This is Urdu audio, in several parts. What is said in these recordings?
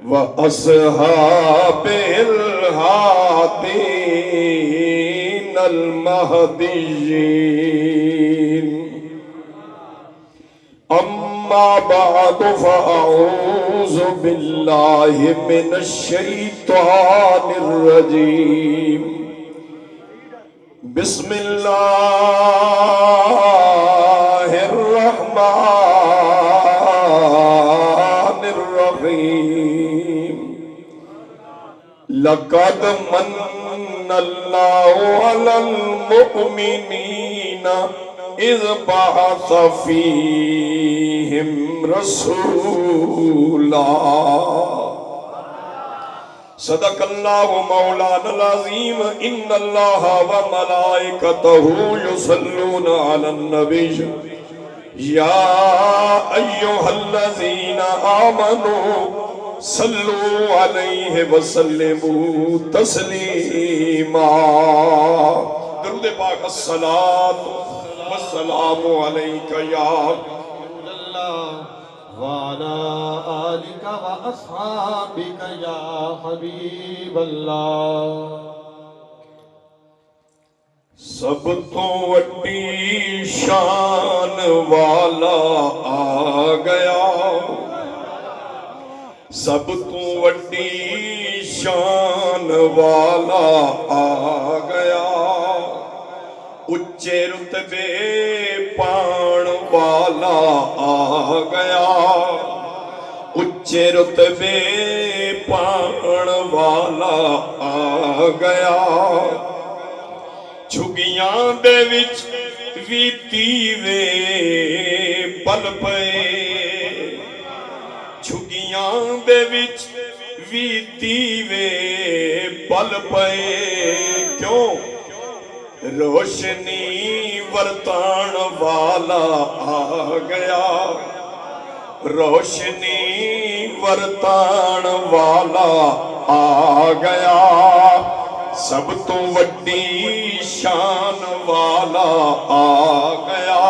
وأصحاب الهادين المهديين. أما بعد فأعوذ بالله من الشيطان الرجيم. بسم الله الرحمن الرحيم. لقد من الله على المؤمنين إذ بعث فيهم رسولا. صدق اللہ مولانا العظیم. ان اللہ وملائکتہ یصلون علی النبی یا ایہا الذین آمنوا صلوا علیہ وسلموا تسلیما. درود پاک. الصلاۃ والسلام علیک یا اللہ وعلا آلک و اصحابک یا حبیب اللہ. سب تو وڈی شان والا آ گیا. سب تو وڈی شان والا آ گیا. اچھے رتبے پان والا آ گیا. اچھے رتبے پان والا آ گیا. جھگیاں دے وچ وی دیوے پل پئے. جھگیاں دے وچ وی دیوے پل پئے. کیوں؟ روشنی ورتان والا آ گیا. روشنی ورتان والا آ گیا. سب تو وڈی شان والا آ گیا.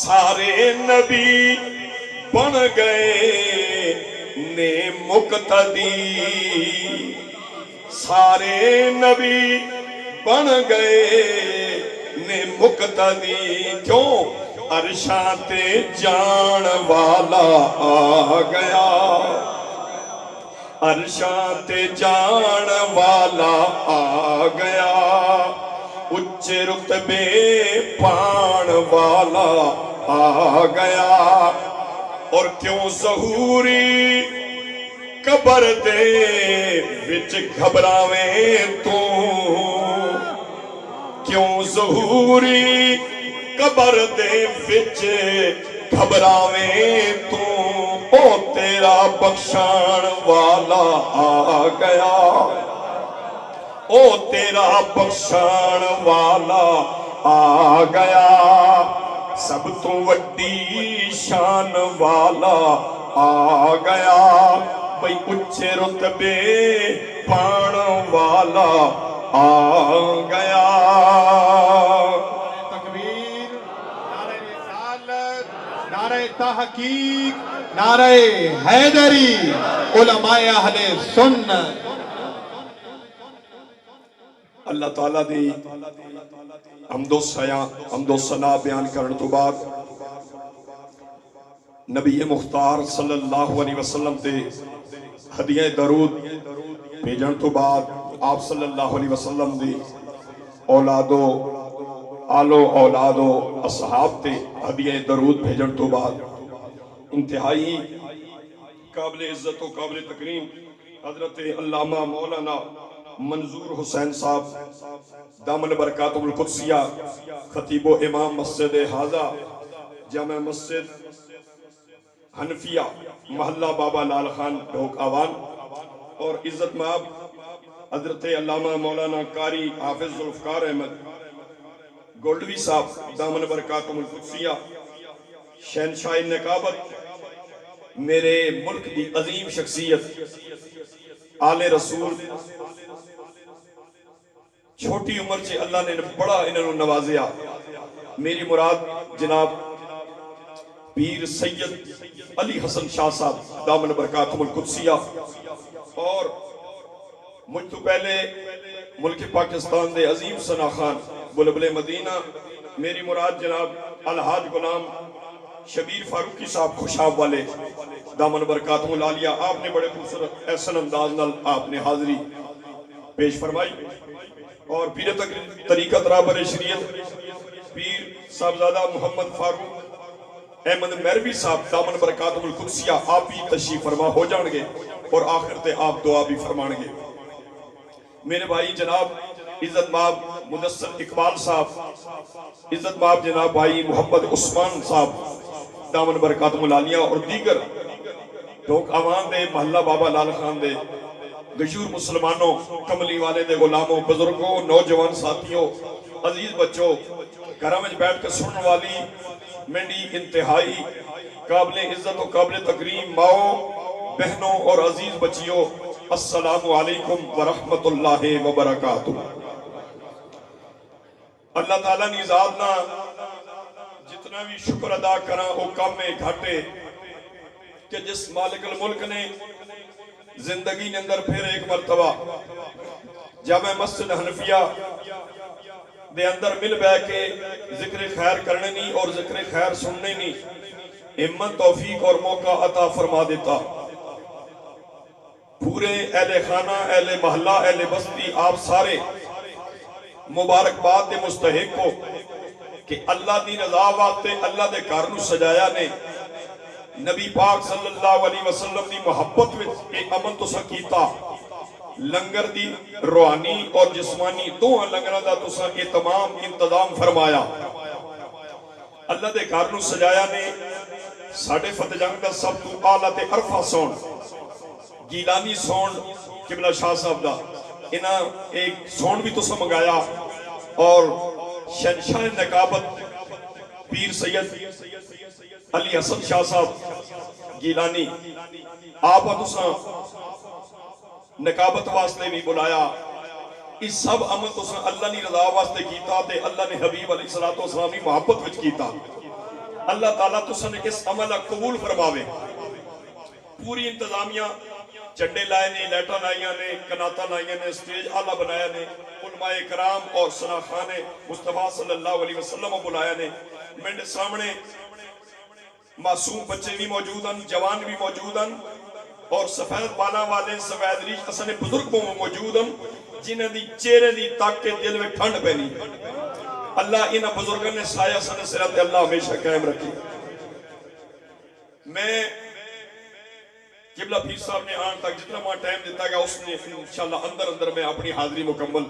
سارے نبی بن گئے نے مقتدی. سارے نبی بن گئے نے مقتدی. کیوں؟ عرشاں تے جان والا آ گیا. عرشاں تے جان والا آ گیا. اچھے رتبے پان والا آ گیا. اور کیوں ظہوری قبر دے وچ گھبراویں تو. کیوں ظہوری قبر دے وچ گھبراویں تو. او تیرا بخشان والا آ گیا. او تیرا بخشان والا آ گیا. سب تو وڈی شان والا آ گیا. بھئی اچھے رتبے پان والا آ گیا. تکبیر. نعرہ رسالت، نعرہ تحقیق، نعرہ حیدری. علماء اہل سنت. اللہ تعالیٰ دی حمد و ثنا بیان کرن تو بعد نبی مختار صلی اللہ علیہ وسلم تے ہدیہ درود بھیجن تو بعد آپ صلی اللہ علیہ وسلم دی اولادو آلو اولادو اصحاب تے ہدیہ درود بھیجن تو بعد انتہائی قابل عزت و قابل تکریم حضرت علامہ مولانا منظور حسین صاحب دامن برکاتہ القدسیہ خطیب و امام مسجد حاضہ جامع مسجد حنفیہ محلہ بابا لال خان ڈھوک آوان. اور عزت مآب حضرت علامہ مولانا قاری حافظ ذوالفقار احمد گولڈوی صاحب دامن برکاتہ القدسیہ شہنشاہ نقابت میرے ملک دی عظیم شخصیت آل رسول چھوٹی عمر سے اللہ نے بڑا انہوں نوازیا. میری مراد جناب پیر سید علی حسن شاہ صاحب دامن برکاتہم القدسیہ، اور مجھ تو پہلے ملک پاکستان دے عظیم ثنا خان بلبل مدینہ، میری مراد جناب الحاج غلام شبیر فاروقی صاحب خوشاب والے دامن برکاتہم العالیہ، آپ نے بڑے خوبصورت احسن انداز نال آپ نے حاضری پیش فرمائی، اور پیر طریقت رہبر شریعت پیر صاحبزادہ محمد فاروق احمد مہروی صاحب دامن برکاتہم القدسیہ آپ بھی تشریف فرما ہو جان گے، اور آخر تے آپ دعا بھی فرمان گے۔ میرے بھائی جناب عزت ماب مدثر اقبال صاحب، عزت ماب جناب بھائی محمد عثمان صاحب دامن برکاتہم العالیہ، اور دیگر ڈھونک آوان دے محلہ بابا لال خان دے گجور مسلمانوں، کملی والے دے غلاموں، بزرگوں، نوجوان ساتھیوں، عزیز بچوں، گھروں میں بیٹھ کے سنن والی منڈی انتہائی قابل عزت و قابل تکریم ماؤں، بہنوں اور عزیز بچیوں، السلام علیکم ورحمت اللہ وبرکاتہ۔ اللہ تعالیٰ نے ذاتنا جتنا بھی شکر ادا کرا وہ کم میں گھٹے کہ جس مالک الملک نے زندگی نے اندر پھر ایک مرتبہ جامع مسجد حنفیہ دے اندر مل بے کے ذکر خیر کرنے نہیں اور ذکر خیر سننے نہیں ہمت توفیق اور موقع عطا فرما دیتا۔ پورے اہل خانہ، اہل محلہ، اہل بستی، آپ سارے مبارکباد دے مستحق ہو کہ اللہ دی رضا واسطے اللہ دے گھر نوں سجایا نے، نبی پاک صلی اللہ علیہ وسلم دی محبت وچ ایک عمل تساں کیتا، لنگر دی روحانی اور جسمانی دوہاں لنگراں دا تساں اہتمام انتظام فرمایا، اللہ دے گھر نوں سجایا نے۔ ساڈے فتح جنگ دا سب تو اعلیٰ تے عرفہ سون گیلانی سون قبلہ شاہ صاحب دا انہاں ایک سون بھی تساں منگایا، اور شہنشاہ نقابت پیر سید علی حسن شاہ صاحب گیلانی آپ تساں نقابت واسطے بھی بلایا۔ اس سب عمل تساں اللہ نے رضا واسطے کیتا تے اللہ نے حبیب علیہ السلام کی محبت وچ کیتا۔ اللہ تعالیٰ تساں نے اس عمل قبول فرماوے۔ پوری انتظامیہ چنڈے لائے نے، لیٹاں لائیاں نے، کناتاں لائیاں نے، سٹیج اعلیٰ بنایا نے، علماء کرام اور ثنا خان مصطفیٰ صلی اللہ علیہ وسلم بلایا نے۔ منڈ سامنے معصوم بچے بھی موجود ہیں، جوان بھی موجود ہیں، اور سفید بالا والے سفید ریش اسنے بزرگ موجود ہیں جنہیں دی چہرے دی تاک کے دل میں ٹھنڈ پہنی۔ اللہ انہاں بزرگوں نے سایہ سن صراط اللہ ہمیشہ قائم رکھی۔ میں قبلہ پیر صاحب نے آن تک جتنا ماں ٹائم دیتا گیا اس نے انشاءاللہ اندر میں اپنی حاضری مکمل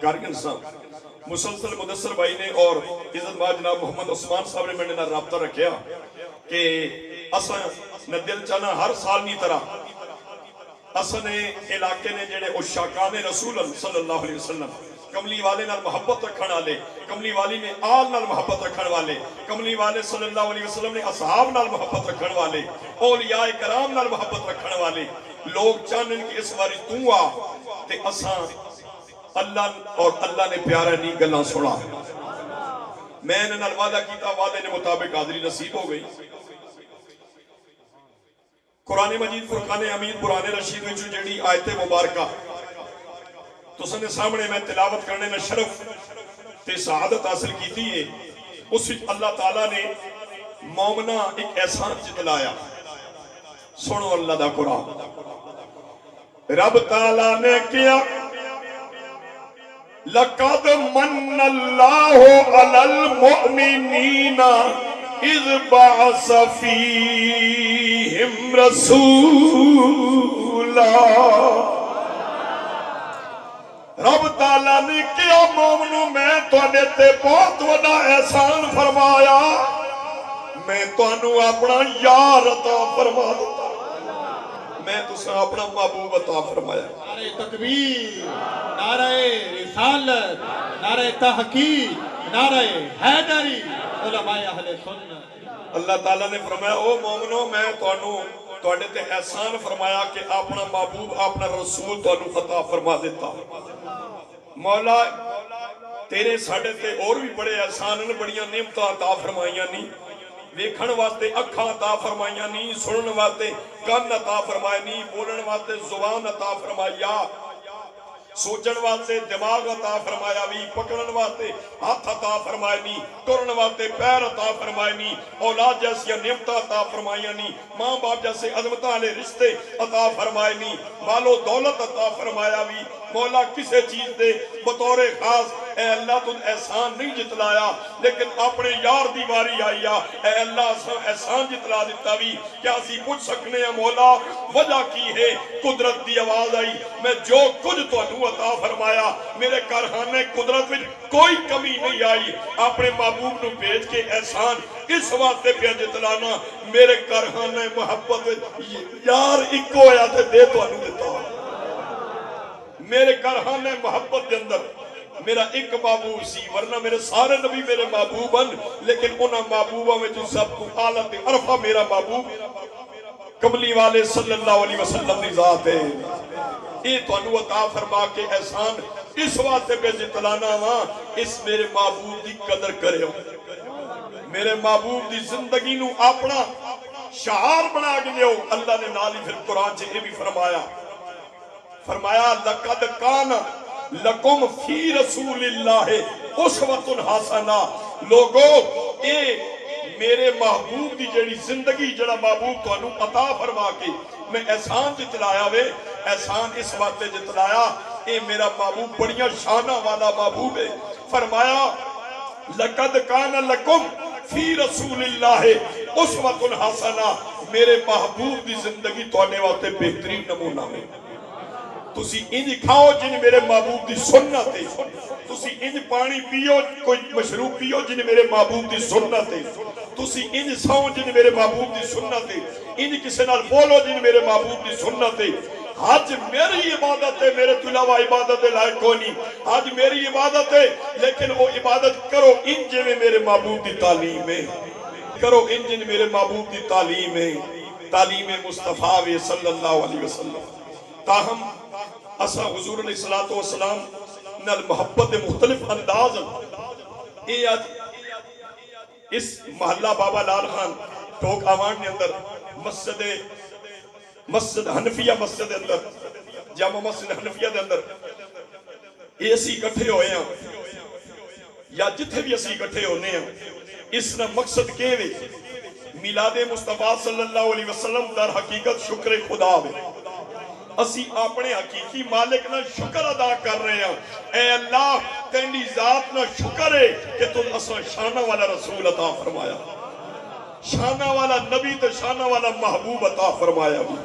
کارکن صاحب مسلسل مدثر بھائی نے اور عزت ماں جناب محمد عثمان صاحب نے میں نے رابطہ رکھیا کہ اساں نہ دل چانا ہر سال نہیں طرح اساں نے علاقے نے جڑے عشاقان رسول صلی اللہ علیہ وسلم، کملی والے نال محبت رکھن والے، کملی والی نے آل نال محبت رکھن والے، کملی والے صلی اللہ علیہ وسلم نے اصحاب نال محبت رکھن والے، اولیاء کرام نال محبت رکھن والے لوگ چاہن کہ اس باری تو آ تے اساں اللہ اور اللہ نے پیارا نہیں گلاں سنا۔ میں نے نال وعدہ کیتا، وعدے نے مطابق حاضری نصیب ہو گئی۔ قرآن مجید فرقان حمید قرآن رشید وچ جڑی آیت مبارکہ تساں دے سامنے میں تلاوت کرنے میں شرف تے سعادت حاصل کیتی ہے، اس وچ اللہ تعالیٰ نے مومنہ ایک احسان جتلایا۔ سنو اللہ دا قرآن، رب تعالیٰ نے کیا لَقَدْ مَنَّ اللَّهُ عَلَى الْمُؤْمِنِينَ اِذْ بَعَثَ فِيهِمْ رَسُولًا۔ رب تعالیٰ نے کیا مومنوں میں تواڈے تے بہت بڑا احسان فرمایا، میں تانوں اپنا یار عطا فرما دیتا، میں تساں اپنا محبوب عطا فرمایا۔ نعرہ تکبیر، نعرہ رسالت، نعرہ تحقیق، نعرہ حیدری، علماء اہل سنت۔ اللہ تعالیٰ نے فرمایا او مومنوں میں تواڈے تے احسان فرمایا کہ اپنا محبوب اپنا رسول تانوں عطا فرما دیتا۔ مولا تیرے ساڈے تے اور بھی بڑے احسان نے، بڑیاں نعمتاں عطا فرمائیاں نہیں، ویکھن واسطے اکھاں عطا فرمائیاں نہیں، سنن واسطے کان عطا فرمائے نہیں، بولن واسطے زبان عطا فرمایا، سوچن واسطے دماغ عطا فرمایا بھی، پکڑن واسطے ہاتھ عطا فرمائے نہیں، ٹرن واسطے پیر عطا فرمائے نہیں، اولاد جیسی نعمتیں عطا فرمائیاں نہیں، ماں باپ جیسے عظمتاں والے رشتے عطا فرمائے نہیں، مال و دولت عطا فرمایا بھی۔ مولا کسے چیز دے بطور خاص اے اللہ تو احسان نہیں جتلایا، لیکن اپنے یار دی باری آئی اے اللہ احسان جتلا دیتا بھی۔ کیا اسی پوچھ سکنے ہیں مولا وجہ کی ہے؟ قدرت دی آواز آئی، میں جو کچھ تانوں عطا فرمایا میرے کارخانے قدرت میں کوئی کمی نہیں آئی، اپنے محبوب نو بھیج کے احسان اس واسطے پہ جتلانا میرے کارخانے محبت یار ایک ہویا تے دے تانوں دیتا، میرے کارخانے محبت دے اندر میرا ایک محبوب سی، ورنہ میرے سارے نبی میرے محبوب ہیں، لیکن انہاں محبوبہ میں جو سب کو حالت عرفہ میرا محبوب کملی والے صلی اللہ علیہ وسلم دی ذات ہے۔ یہ تو انہوں عطا فرما کے احسان اس واسطے پہ جتلانا وہاں، اس میرے محبوب دی قدر کرے ہو، میرے محبوب دی زندگی نو اپنا شعار بنا کے لے ہو۔ اللہ نے نالی پھر قرآن سے یہ بھی فرمایا لَقَدْ كَانَ لَكُمْ فِي رَسُولِ اللَّهِ اُسْوَةٌ حَسَنَةٌ۔ لوگو اے میرے محبوب دی جڑی زندگی جڑا محبوب تو انہوں عطا فرما کے میں احسان جتلایا وے، احسان اس وقت جتلایا اے میرا محبوب بڑیاں شانہ والا محبوب ہے۔ فرمایا لَقَدْ كَانَ لَكُمْ فِي رَسُولِ اللَّهِ اُسْوَةٌ حَسَنَةٌ۔ میرے محبوب دی زندگی تو آنے واسطے بہترین نمونہ میں، تسی انج کھاؤ جن میرے محبوب دی سنت ہے، تسی انج پانی پیو کوئی مشروب پیو جن میرے محبوب دی سنت ہے، تسی انج ساؤ جن میرے محبوب دی سنت ہے، انج کسے نال بولو جن میرے محبوب دی سنت ہے۔ حج میری عبادت ہے، میرے تو علاوہ عبادت لائق کوئی نہیں، حج میری عبادت ہے، لیکن وہ عبادت کرو انج میں میرے محبوب دی تعلیم ہے، کرو انج میرے محبوب دی تعلیم ہے، تعلیم مصطفیٰ صلی اللہ علیہ وسلم۔ تاہم اسا حضور علیہ السلام نال محبت مختلف انداز اے آج اس محلہ بابا لال خان ٹوک آوان نے اندر مسجد حنفیہ مسجد اندر جامع مسجد حنفیہ دے اندر اے اسی اکٹھے ہوئے ہیں یا جتھے بھی اسی اکٹھے ہونے ہیں، اس نے مقصد کے وے میلاد مصطفیٰ صلی اللہ علیہ وسلم در حقیقت شکر خدا ہے۔ اسی اپنے حقیقی مالک نہ شکر ادا کر رہے ہیں، اے اللہ تیری ذات نہ شکر ہے کہ تم اساں شانہ والا رسول عطا فرمایا، شانہ والا نبی تو شانہ والا محبوب عطا فرمایا بھی۔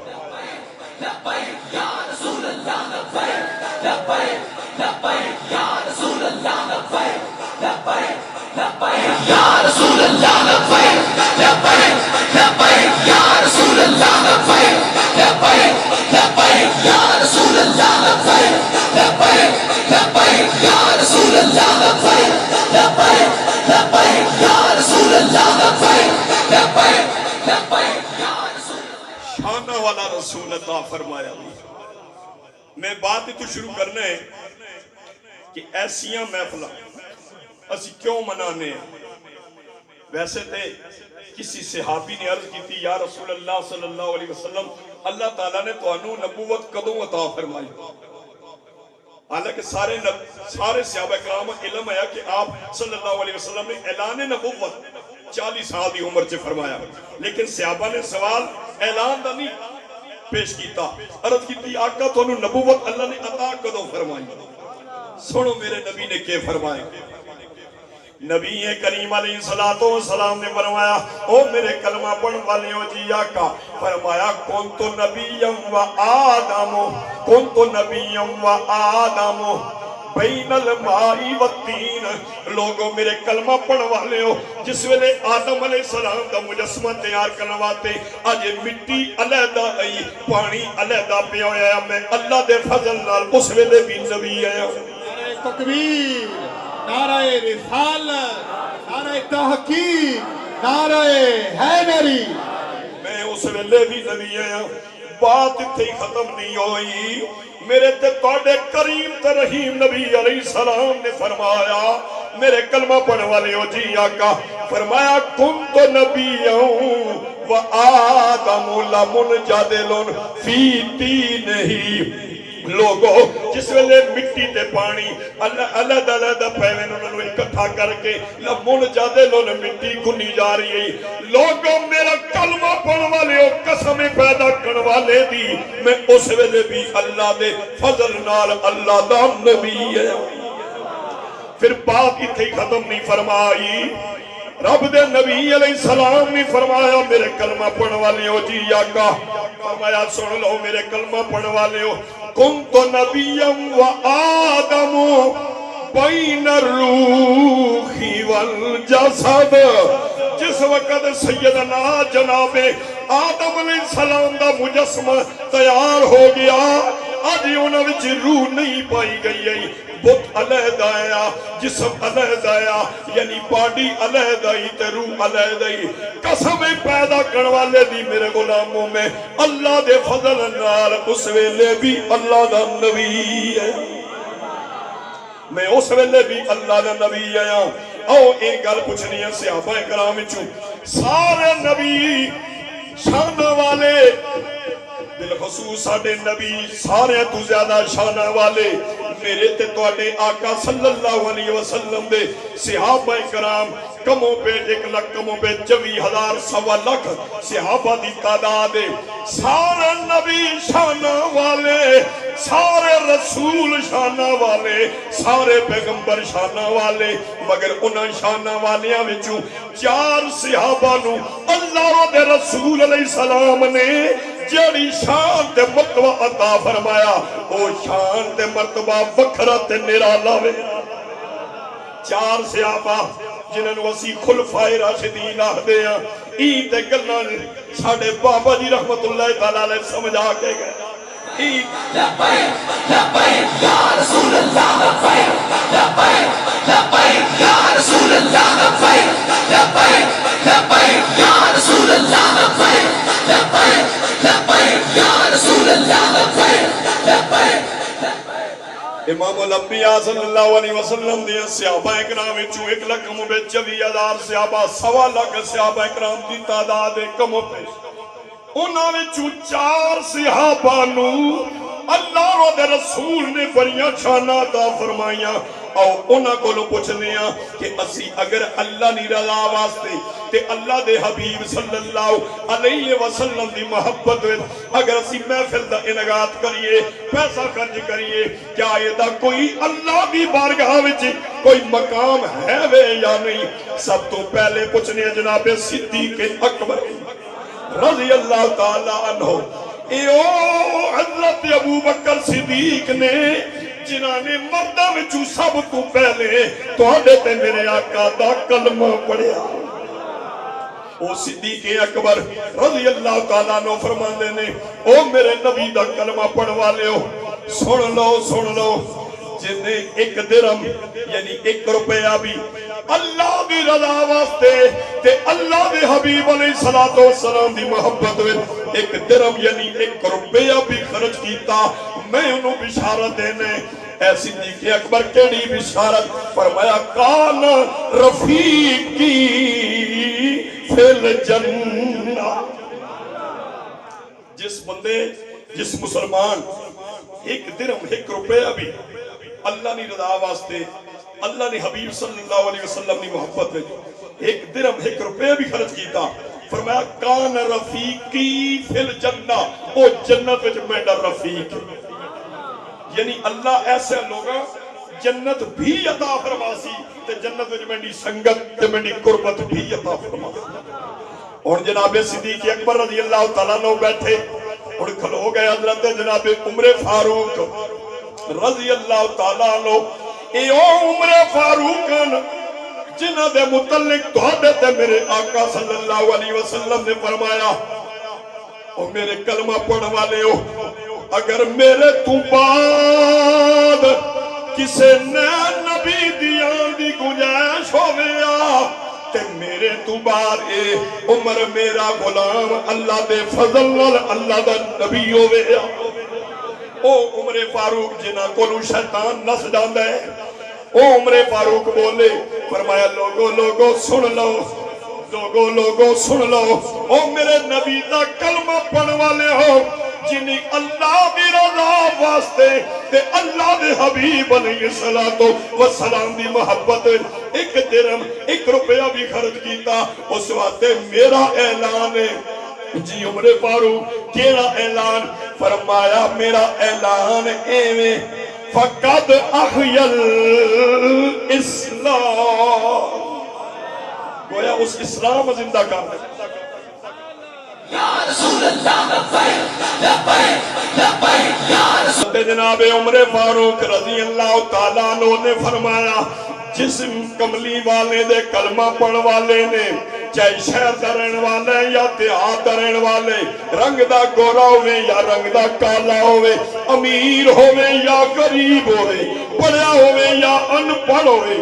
لبیک یا رسول اللہ لبیک، لبیک لبیک یا رسول اللہ لبیک، لبیک لبیک یا رسول اللہ لبیک، لبیک لبیک یا رسول اللہ لبیک، لبیک لبیک یا رسول اللہ لبیک، لبیک لبیک یا رسول اللہ لبیک، لبیک لبیک یا رسول اللہ لبیک، لبیک لبیک یا رسول اللہ۔ شانہ والا رسول عطا فرمایا بھی۔ میں بات تو شروع کرنا ہے کہ ایسیاں محفلہ اسی کیوں منانے ہیں؟ ویسے تھے کسی صحابی نے عرض کی تھی یا رسول اللہ صلی اللہ علیہ وسلم اللہ تعالیٰ نے تو انہوں نبوت قدوں عطا فرمائی، حالانکہ سارے صحابہ کرام علم ہے کہ آپ صلی اللہ علیہ وسلم نے اعلان نبوت 40 سال دی عمر سے فرمایا، لیکن صحابہ نے سوال اعلان دا نہیں پیش کیتا، عرض کی تھی آقا تو انہوں نبوت اللہ نے عطا قدوں فرمائی۔ سنو میرے نبی نے کیا فرمائے؟ نبی کریم علیہ السلام نے فرمایا او میرے کلمہ پڑھن والیوں جی آقا، فرمایا کنتو نبیم و آدم، کنتو نبیم و آدم بین المائی و تین۔ لوگوں میرے کلمہ پڑھن والیوں، جس ویلے آدم علیہ السلام دا مجسمہ تیار کرنواتے آج مٹی علیحدہ آئی پانی علیحدہ پہ آیا، میں اللہ دے فضل نال اس ویلے بھی نبی آیا۔ نعرہ تکبیر، نعرہ رسالت، نعرہ تحقیق، نعرہ حیدری۔ میں اس ویلے بھی نبی آیا، بات اتھے ختم نہیں ہوئی، میرے تے توڑے کریم تے رحیم نبی علیہ السلام نے فرمایا میرے کلمہ پڑھنے والے ہو جی آقا فرمایا کنت نبیًا و آدم لمنجدل فی دینہ لوگو جس ویلے مٹی تے پانی علیحدہ علیحدہ پیویں انہوں نے اکٹھا کر کے لمن جادے لون مٹی کنی جا رہی ہے لوگو میرا کلمہ پڑھ والے ہو قسم پیدا کرن والے دی میں اس ویلے بھی اللہ دے فضل نال اللہ دا نبی ہے پھر بات اتھے ختم نہیں فرمائی رب دے نبی علیہ السلام نے فرمایا میرے کلمہ پڑھ والے ہو جی آقا فرمایا سن لو میرے کلمہ پڑھ والے ہو کنت نبیًا و آدم بین الروح والجسد جس وقت سیدنا جناب آدم علیہ السلام دا مجسمہ تیار ہو گیا آج انہوں وچ روح نہیں پائی گئی ہے بت علیحدہ آیا جسم علیحدہ آیا یعنی باڈی علیحدہ ہی تے روح علیحدہ ہی قسم پیدا کرنے والے دی میرے غلاموں میں اللہ دے فضل نال اس ویلے بھی اللہ دا نبی ہے میں اس ویلے بھی اللہ دا نبی آیا او ایک گل پوچھنی ہے صحابہ کرام وچوں سارے نبی شان والے بالخصوص ساڑھے نبی سارے تو زیادہ شانہ والے میرے تے توڑے آقا صلی اللہ علیہ وسلم دے صحابہ کرام کموں پہ 1 لاکھ کموں پہ 24,000 سوا لاکھ صحابہ دی تعداد سارے نبی شانہ والے سارے رسول شانہ والے سارے پیغمبر شانہ والے مگر انہاں شانہ والیاں وچوں 4 صحابہ نو اللہ دے رسول علیہ السلام نے جڑی شان تے مرتبہ عطا فرمایا او شان تے مرتبہ وکھرا تے نرالا وے 4 صحابہ جنہاں نو اسی خلفائے راشدین آکھدے ہیں ای تے گلاں ساڈے بابا جی رحمت اللہ تعالی علیہ سمجھا کے گئے لبیک لبیک یا رسول اللہ لبیک لبیک لبیک یا رسول اللہ لبیک لبیک لبیک یا رسول اللہ لبیک لبیک لبیک یا رسول اللہ لبیک لبیک امام الانبیاء صلی اللہ علیہ وسلم دیا صحابہ اکرام وچوں 1 لاکھ کموں پہ 24,000 صحابہ سوا لاکھ صحابہ اکرام دی تعداد کموں پہ انہاں وچوں 4 صحابہ نو اللہ دے رسول نے بڑیاں شاناں عطا فرمائیاں او انہاں کولوں پوچھنے ہیں کہ اسی اگر اللہ دی رضا واسطے تے اللہ دے حبیب صلی اللہ علیہ وسلم دی محبت وچ اگر اسی محفل دا انعقاد کریے پیسہ خرچ کریے کیا یہ دا کوئی اللہ دی بارگاہ وچ کوئی مقام ہے وے یا نہیں سب تو پہلے پوچھنے ہیں جناب صدیق اکبر رضی اللہ تعالیٰ عنہ حضرت ابو بکر صدیق نے جنہاں نے مردہ میں جو سب تو پہلے تو آڈے تے میرے آقا دا کلمہ پڑھیا او صدیق اکبر رضی اللہ تعالیٰ عنہ فرماندے نے او میرے نبی دا کلمہ پڑھوا لے ہو سن لو جنہیں 1 درہم یعنی 1 روپیہ بھی اللہ دی رضا واسطے تے اللہ دے حبیب علیہ السلام دی محبت میں 1 درہم یعنی 1 روپیہ بھی خرچ کیتا میں انہوں بشارت دینے اے صدیق اکبر کیڑی بشارت فرمایا کان رفیقی فی الجنہ جس بندے جس مسلمان 1 درہم 1 روپیہ بھی اللہ نے رضا واسطے اللہ نے حبیب صلی اللہ علیہ وسلم نے محبت میں 1 درہم 1 روپیہ بھی خرچ کیتا فرمایا کان رفیقی فی الجنہ او جنت وچ میرا رفیق یعنی اللہ ایسے لوگا جنت بھی عطا فرماسی تے جنت وچ میری سنگت تے میری قربت بھی عطا فرماسی اور جناب صدیق اکبر رضی اللہ تعالیٰ عنہ بیٹھے اور کھلو گئے حضرت جناب عمر فاروق رضی اللہ تعالیٰ عنہ اے او عمر فاروق جنہ دے متعلق توڑے تے میرے آقا صلی اللہ علیہ وسلم نے فرمایا او میرے کلمہ پڑھ والے ہو اگر میرے تو بعد کسے نئے نبی دیان دی گنجائش ہو گیا تے میرے تو بعد اے عمر میرا غلام اللہ دے فضل نال اللہ دا نبی ہو گیا او عمر فاروق جنہ کولو شیطان نس جاندا ہے او عمر فاروق بولے فرمایا لوگو سن لو لوگو سن لو او میرے نبی دا کلمہ پڑھ والے ہو جنہیں اللہ دی رضا واسطے تے اللہ دے حبیب علیہ السلام دی محبت ایک درہم ایک روپیہ بھی خرچ کیتا اس واسطے میرا اعلان ہے جی عمر فاروق کیڑا اعلان فرمایا میرا اعلان ایویں فقد احیل اسلام گویا اس اسلام زندہ کر دے یا رسول اللہ لبیک لبیک لبیک یا رسول جناب عمر فاروق رضی اللہ تعالیٰ عنہ نے فرمایا جسم کملی والے دے کلمہ پڑھ والے نے چاہے شہر دا رہن والے یا دیہات دا رہن والے رنگ دا گورا ہوئے یا رنگ دا کالا ہوئے امیر ہوئے یا غریب ہوئے پڑھیا ہوئے یا ان پڑھ ہوئے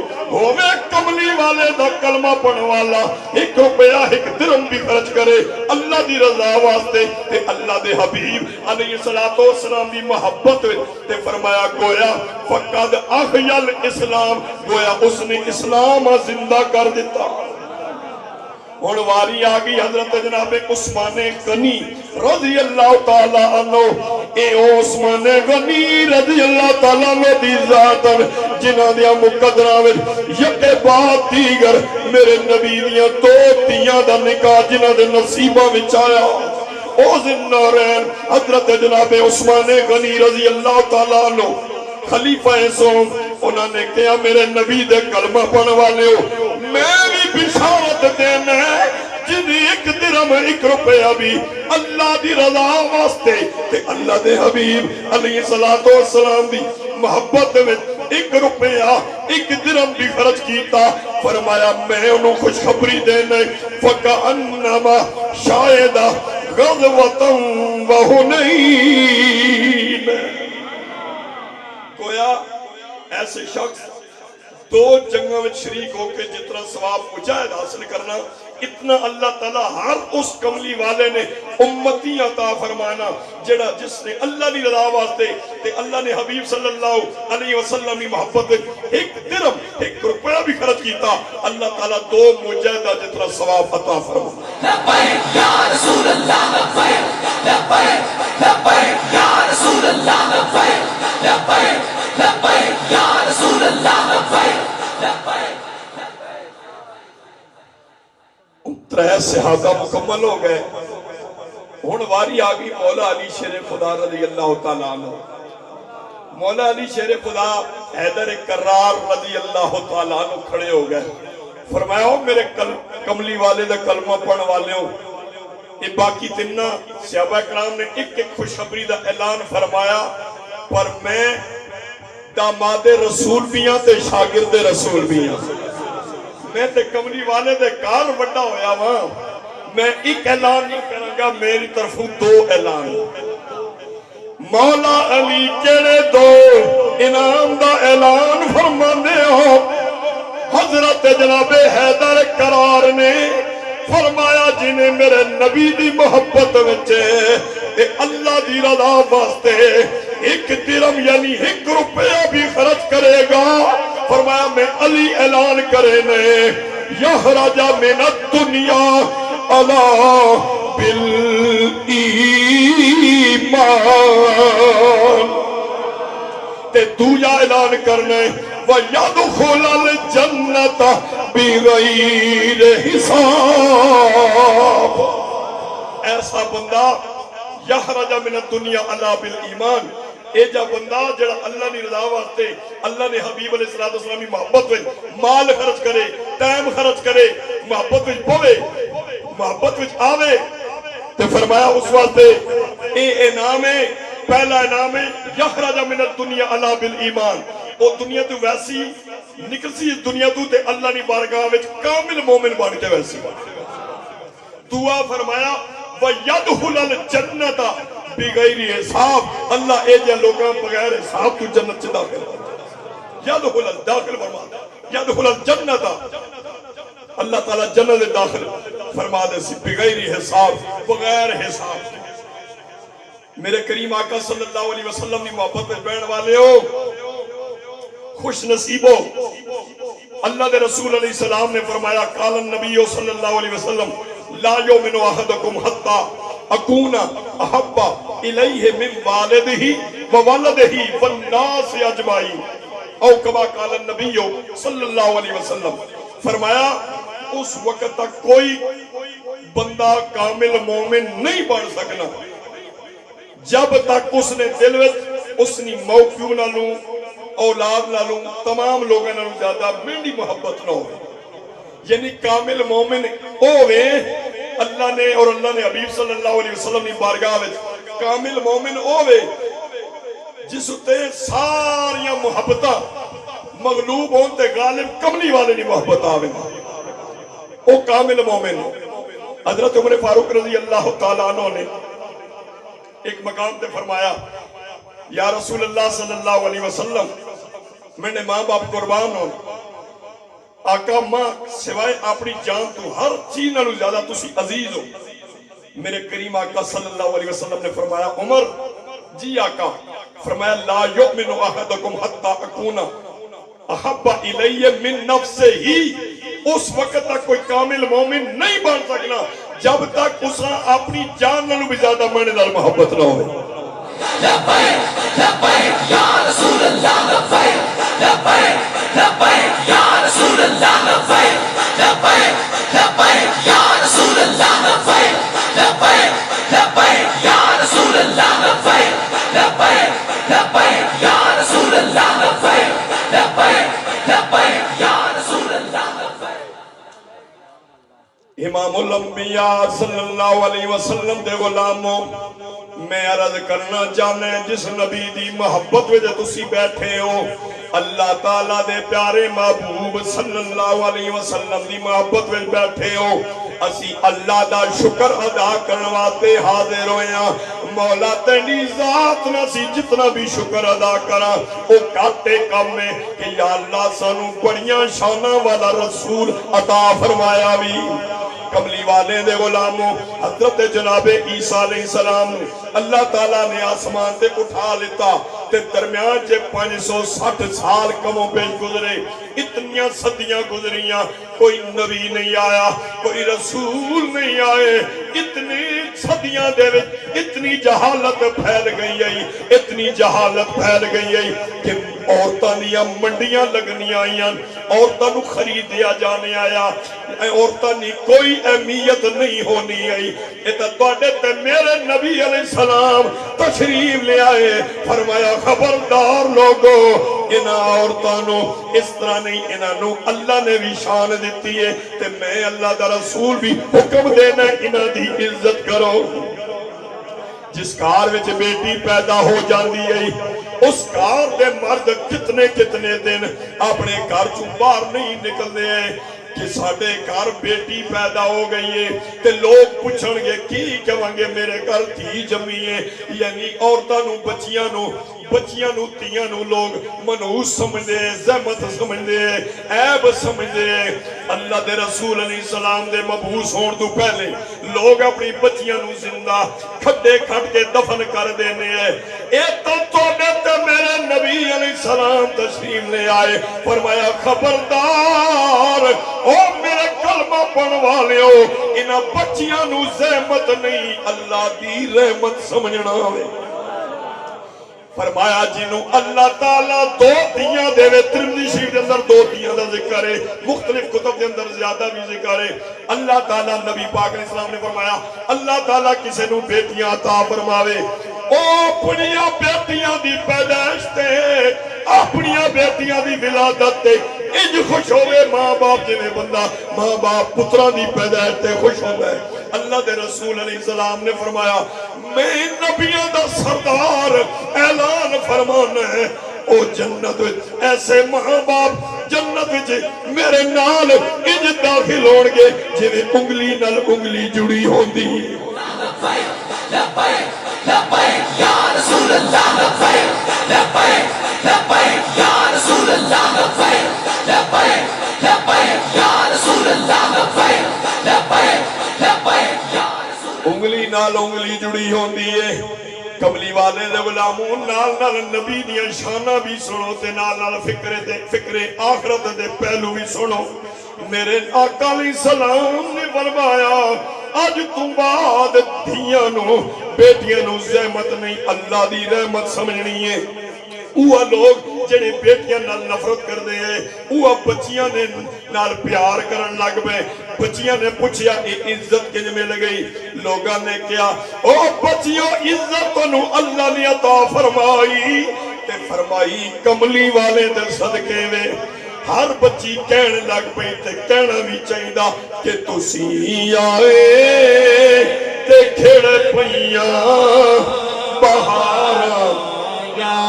کملی والے دا کلمہ پڑھ والا ایک روپیہ ایک درہم بھی خرچ کرے اللہ دی رضا واسطے تے اللہ دے حبیب علیہ السلام دی محبت تے فرمایا گویا فقد احیل اسلام گویا اس نے اسلام زندہ کر دیتا اور واری آگئی حضرت جناب عثمان غنی رضی اللہ تعالیٰ عنہ اے عثمان غنی رضی اللہ تعالیٰ عنہ دی ذات جنہ دیا مقدرہ یکے بعد دیگر میرے نبی دیا دو تیاں دا نکاح جنہ دے نصیبہ وچایا او زنارین حضرت جناب عثمان غنی رضی اللہ تعالیٰ عنہ خلیفہ سوم انہوں نے کہا میرے نبی دے کلمہ پڑھ والے ہو میں بھی بشارت دینا ہے جنہیں ایک درہم ایک روپیہ بھی اللہ دی رضا واسطے تے اللہ دے حبیب علیہ السلام دی محبت میں ایک روپیہ ایک درہم بھی خرچ کیتا فرمایا میں انہوں خوشخبری دینا فَكَأَنَّمَا شَاهِدَ غَضْوَةً وَحُنَيْنَ گویا ایسے شخص دو جنگوں میں شریک ہو کے جتنا ثواب مجاہد حاصل کرنا اتنا اللہ تعالیٰ ہر اس کملی والے نے امتی عطا فرمانا جڑا جس نے اللہ نے رضا واسطے تے اللہ نے حبیب صلی اللہ علیہ وسلم کی محبت ایک درہم ایک روپیہ بھی خرچ کیتا اللہ تعالیٰ دو مجاہدہ جتنا ثواب عطا فرمانا لبیک یا رسول اللہ لبیک لبیک لبیک یا رسول اللہ لبیک لبیک لبیک یا رسول اللہ لبیک لبیک ترہ صحابہ مکمل ہو گئے ہون واری آگئی مولا علی شیر خدا رضی اللہ تعالیٰ عنہ مولا علی شیر خدا حیدر کرار رضی اللہ تعالیٰ عنہ کھڑے ہو گئے فرمایا ہو میرے کملی والے دے کلمہ پڑھ والے ہو یہ باقی تنہ صحابہ اکرام نے ایک ایک خوشخبری دا اعلان فرمایا پر میں داماد رسول بھی ہاں تے شاگرد رسول بھی ہاں میں تے کملی والے دے کار بڑا ہویا وہاں میں ایک اعلان نہیں کروں گا میری طرف دو اعلان مولا علی کیڑے دو انعام دا اعلان فرمانے ہو حضرت جناب حیدر کرار نے فرمایا جنہیں میرے نبی دی محبت وچے اے اللہ دی رضا واسطے ایک درہم یعنی ایک روپیہ بھی خرچ کرے گا فرمایا میں علی اعلان کرنے یخرج من الدنیا علی بالایمان تے دویا اعلان کرنے وَيَدْخُلَ الْجَنَّةَ بِغَيْرِ حِسَابٍ ایسا بندہ یخرج من الدنیا علی بالایمان اے جا بندہ جڑا اللہ نے رضا واسطے اللہ نے حبیب علیہ السلام کی محبت میں مال خرچ کرے ٹائم خرچ کرے محبت میں پوے محبت میں آوے تو فرمایا اس واسطے اے انعام ہے پہلا انعام ہے یخرج من الدنیا علی بالایمان او دنیا تو ویسی نکل سی دنیا تو تے اللہ نے بارگاہ وچ کامل مومن بن کے ویسی دعا فرمایا وَيَدْخُلَ الْجَنَّةَ بغیر حساب اللہ اے جے لوگاں بغیر حساب تو جنت چ داخل یدخل داخل فرما یدخل الجنت اللہ تعالی جنت داخل فرما دے سی بغیر حساب بغیر حساب میرے کریم آقا صلی اللہ علیہ وسلم کی محبت میں بیٹھ والے ہو خوش نصیب ہو اللہ دے رسول علیہ السلام نے فرمایا قال النبی صلی اللہ علیہ وسلم لا یؤمن احدکم حتی اکون احب الیہ من والدہ وولدہ والناس اجمعین او کما قال النبی صلی اللہ علیہ وسلم. فرمایا اس وقت تک کوئی بندہ کامل مومن نہیں بن سکنا جب تک اس نے دل وچ اس نے موقعوں نالوں اولاد نالوں تمام لوگوں نالوں زیادہ میری محبت نہ ہو. یعنی کامل مومن ہوے اللہ نے اور اللہ نے حبیب صلی اللہ علیہ وسلم کی بارگاہ وچ کامل مومن ہوے جس تے ساریاں محبتاں مغلوب ہون تے غالب کملی والے دی محبت آوے او کامل مومن. حضرت عمر فاروق رضی اللہ تعالیٰ عنہ نے ایک مقام تے فرمایا یا رسول اللہ صلی اللہ علیہ وسلم میں نے ماں باپ قربان ہو آقا ماں سوائے اپنی جان تو ہر چیز نالوں زیادہ تسی عزیز ہو. میرے کریم آقا صلی اللہ علیہ وسلم نے فرمایا عمر جی آقا. فرمایا لا یؤمن احدکم حتی اکون احب الیہ من نفسہ ہی. اس وقت تک کوئی کامل مومن نہیں بن سکنا جب تک اسا اپنی جان نالوں بھی زیادہ میرے نال محبت نہ ہوئے. لبیک لبیک یا رسول اللہ لبیک لبیک لبیک یا رسول اللہ لبیک لبیک لبیک یا رسول اللہ لبیک لبیک لبیک یا رسول اللہ لبیک لبیک لبیک یا رسول اللہ لبیک لبیک لبیک یا رسول اللہ لبیک. امام الانبیاء صلی اللہ علیہ وسلم دے غلاموں میں عرض کرنا چاہنے جس نبی دی محبت وچ تسی بیٹھے ہو اللہ تعالیٰ دے پیارے محبوب صلی اللہ علیہ وسلم دی محبت وچ بیٹھے ہو. اسی اللہ دا شکر ادا کرواتے حاضر ہویا مولا تیری ذات نہ سی جتنا بھی شکر ادا کرا او کاٹے کم میں کہ یا اللہ سانو بڑیاں شانہ والا رسول عطا فرمایا بھی. کملی والے دے غلاموں حضرت جناب عیسیٰ علیہ السلام اللہ تعالیٰ نے آسمان تے اٹھا لیتا تے درمیان جے 560 سال کموں پہ گزرے اتنیاں صدیاں گزریاں کوئی نبی نہیں آیا کوئی رسول نہیں آئے. اتنی صدیاں دے وچ اتنی جہالت پھیل گئی ہے اتنی جہالت پھیل گئی ہے کہ عورتاں دیاں منڈیاں لگنی آئیاں عورتاں نو خریدیا جانے آیا عورتاں دی کوئی اہمیت نہیں ہونی آئی. یہ تواڈے تے میرے نبی علیہ السلام تشریف لے آئے فرمایا خبردار لوگو انہاں عورتاں نو اس طرح نہیں انہاں نو اللہ نے بھی شان دیتی ہے تے میں اللہ دا رسول بھی حکم دینا انہاں دی عزت کرو. جس کار وچ بیٹی پیدا ہو جاندی ہے اس کار دے مرد کتنے کتنے دن اپنے گھر چوں باہر نہیں نکلنے ہیں کہ ساڈے گھر بیٹی پیدا ہو گئی ہے تے لوگ پوچھن گے کی کہیں گے میرے گھر دھی جمی ہے. یعنی عورتاں نو بچیاں نو تیاں نو لوگ منحوس سمجھدے زحمت سمجھدے عیب سمجھدے. اللہ دے رسول علیہ السلام دے مبعوث ہون تو پہلے لوگ اپنی بچیاں نو زندہ کھڈے کھڈ کے دفن کر دینے ہیں. اے تو تواڈے تے میرے نبی علیہ السلام تشریف لے آئے فرمایا خبردار او میرے کلمہ پڑھن والے ہو انہاں بچیاں نو زحمت نہیں اللہ دی رحمت سمجھنا ہوئے. فرمایا جنہوں اللہ تعالیٰ دو دیاں دے وے ترمذی شریف دے اندر دو دیاں دا ذکر ہے مختلف کتب دے اندر زیادہ بھی ذکر ہے. اللہ تعالیٰ نبی پاک علیہ السلام نے فرمایا اللہ تعالیٰ کسے نو بیٹیاں عطا فرماوے او اپنیاں بیٹیاں دی پیدائش تے اپنیاں بیٹیاں دی ولادت تے انج خوش ہوئے ماں باپ جنہیں بندہ ماں باپ پتران دی پیدائش تے خوش ہوئے. اللہ دے رسول علیہ السلام نے فرمایا میں نبیوں دا سردار اعلان فرمانا ہے او جنت ایسے ماں باپ جنت میرے نال انج داخل ہون گے جنہیں انگلی نال انگلی جڑی ہوندی. لبیک لبیک لبیک یا رسول اللہ لبیک لبیک لبیک یا رسول اللہ لبیک لبیک لبیک یا رسول اللہ لبیک لبیک لبیک یا رسول. انگلی نال انگلی جڑی ہوندی ہے کملی والے دے غلاموں نال نال نبی دیاں شانہ بھی سنو تے نال نال فکر آخرت دے پہلو بھی سنو میرے آقا علیہ السلام نے فرمایا آج تو بعد دھیاں نو بیٹیاں نو زحمت نہیں اللہ دی رحمت سمجھنی ہے اوہ لوگ جنہیں بیٹیاں نال نفرت کر دے اوہ بچیاں نے نال پیار کرن لگ بے بچیاں نے پوچھیا اے عزت کج میں لگئی لوگاں نے کیا او بچیوں عزت نو اللہ نے عطا فرمائی تے فرمائی کملی والے دے صدقے میں ہر بچی کہنے لگ پئی تے کہنا بھی چاہیدا کہ تسی آئے تے کھڑے پئیاں بہاراں یا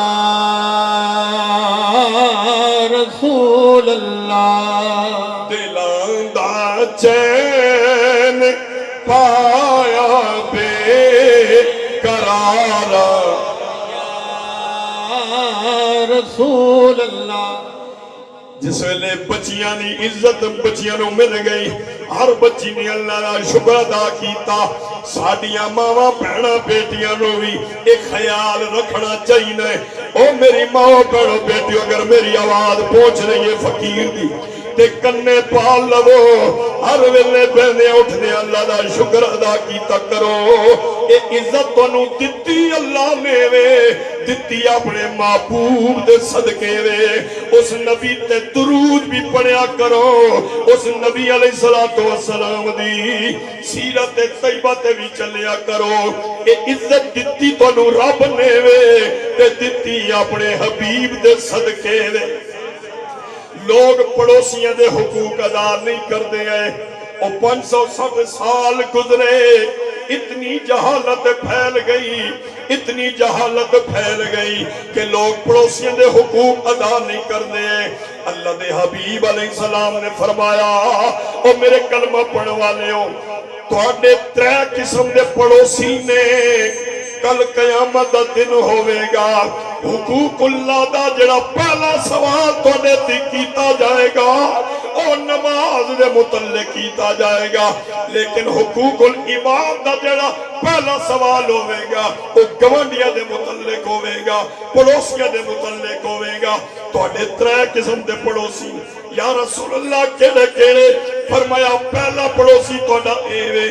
رسول اللہ دلاں دا چین پایا بے قرارا یا رسول اللہ جس ویلے بچیاں نی عزت بچیاں نو مل گئی ہر بچی نے اللہ دا شکر ادا کیتا ساڈیاں ماواں بہناں بیٹیاں نو بھی ایک خیال رکھنا چاہیے او میری ماں بہنوں بیٹیوں اگر میری آواز پہنچ رہی ہے فقیر دی تے کنے پال لو ہر ویلے بہنے اٹھنے اللہ دا شکر ادا کیتا کرو اے عزت تانوں دتی اللہ نے وے دتی اپنے محبوب دے صدقے وے اس نبی تے درود بھی پڑھیا کرو اس نبی علیہ السلام دی سیرت طیبہ تے بھی چلیا کرو اے عزت دتی تانوں رب نے وے تے دتی اپنے حبیب دے صدقے وے لوگ پڑوسیاں دے حقوق ادا نہیں کر دے گئے او 560 سال گزرے اتنی جہالت پھیل گئی کہ لوگ پڑوسیاں دے حقوق ادا نہیں کر دے اللہ دے حبیب علیہ السلام نے فرمایا او میرے کلمہ پڑھ والے ہو تواڈے 3 قسم دے پڑوسی نے کل قیامت دا دن ہوئے گا حقوق اللہ دا جڑا پہلا سوال توڑے تے کیتا جائے گا اور نماز دے متعلق کیتا جائے گا لیکن حقوق العباد دا جڑا پہلا سوال ہوئے گا وہ گوانڈیاں دے متعلق ہوئے گا پڑوسیاں دے متعلق ہوئے گا توڑے 3 قسم دے پڑوسی یا رسول اللہ کیڑے کیڑے فرمایا پہلا پڑوسی توڑا ایوے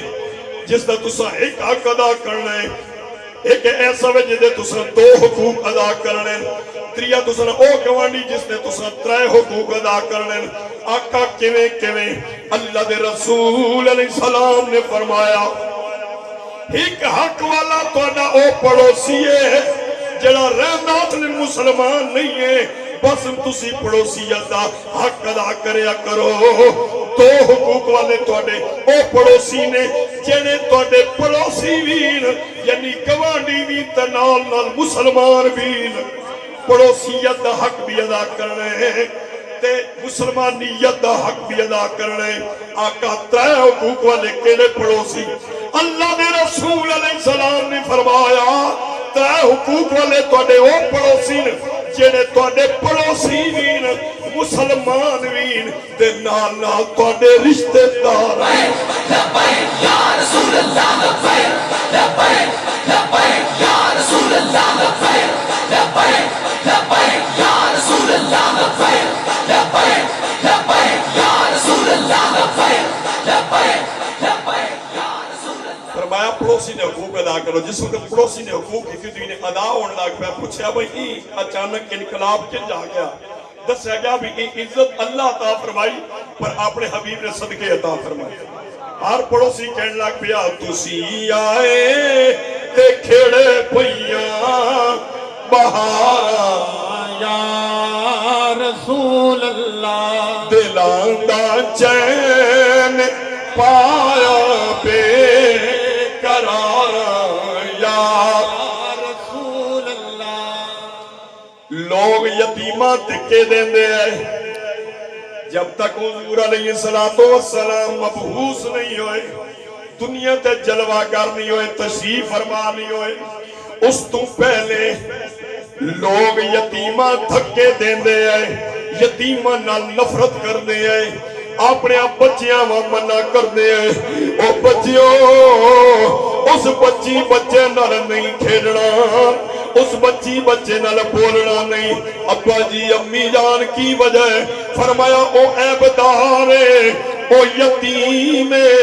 جس دا تسا ایک حق ادا کرنا ہے ایک ایسا وے جدے تسا 2 حقوق ادا کرنے تریا تسا او گوانڈی جس نے تسا 3 حقوق ادا کرنے آقا کیویں اللہ دے رسول علیہ السلام نے فرمایا ایک حق والا توڑا او پڑوسی ہے جڑا رہنات مسلمان نہیں ہے بس تسی پڑوسیت دا حق ادا کریا کرو 2 حقوق والے توڑے او پڑوسی نے جنہیں توڑے پڑوسی وین یعنی گوانڈی وین تنال نال مسلمان وین پڑوسیت دا حق بھی ادا کرنے تے مسلمانیت دا حق بھی ادا کرنے آقا 3 حقوق والے کیڑے پڑوسی اللہ نے رسول علیہ السلام نے فرمایا 3 حقوق والے توڑے او پڑوسی نے جنہیں توڑے پڑوسی وین مسلمان وین تے نال نال توڑے رشتے دار لبیک یا رسول اللہ لبیک لبیک لبیک یا رسول اللہ لبیک لبیک لبیک یا رسول اللہ لبیک لبیک لبیک یا رسول اللہ لبیک لبیک لبیک یا رسول اللہ فرمایا پڑوسی نے حقوق ادا کرو جس وقت پڑوسی نے حقوق کی نے ادا ہونے لگ پیا پوچھا بھئی اچانک انقلاب کن جا گیا دسیا گیا بھی عزت اللہ عطا فرمائی پر اپنے حبیب نے صدقے عطا فرمائی ہر پڑوسی کہنے لگ پیا تسی آئے تے کھڑے پئیاں بہاراں یا رسول اللہ دلاں دا چین پایا بے قرارا یا رسول اللہ لوگ یتیمہ تکے دیں دے جب تک حضور علیہ السلام مبعوث نہیں ہوئے دنیا تے جلوہ گر نہیں ہوئے تشریف فرما نہیں ہوئے اس تو پہلے لوگ یتیمہ دھکے دیں دے یتیمہ نہ نفرت کر دے اپنے آپ بچیاں منع کر دے او بچیوں اس بچی بچے نال نہیں کھیلنا، اس بچی بچے نال بولنا نہیں۔ ابا جی امی جان کی وجہ ہے؟ فرمایا او عیبدار ہے، او یتیم ہے،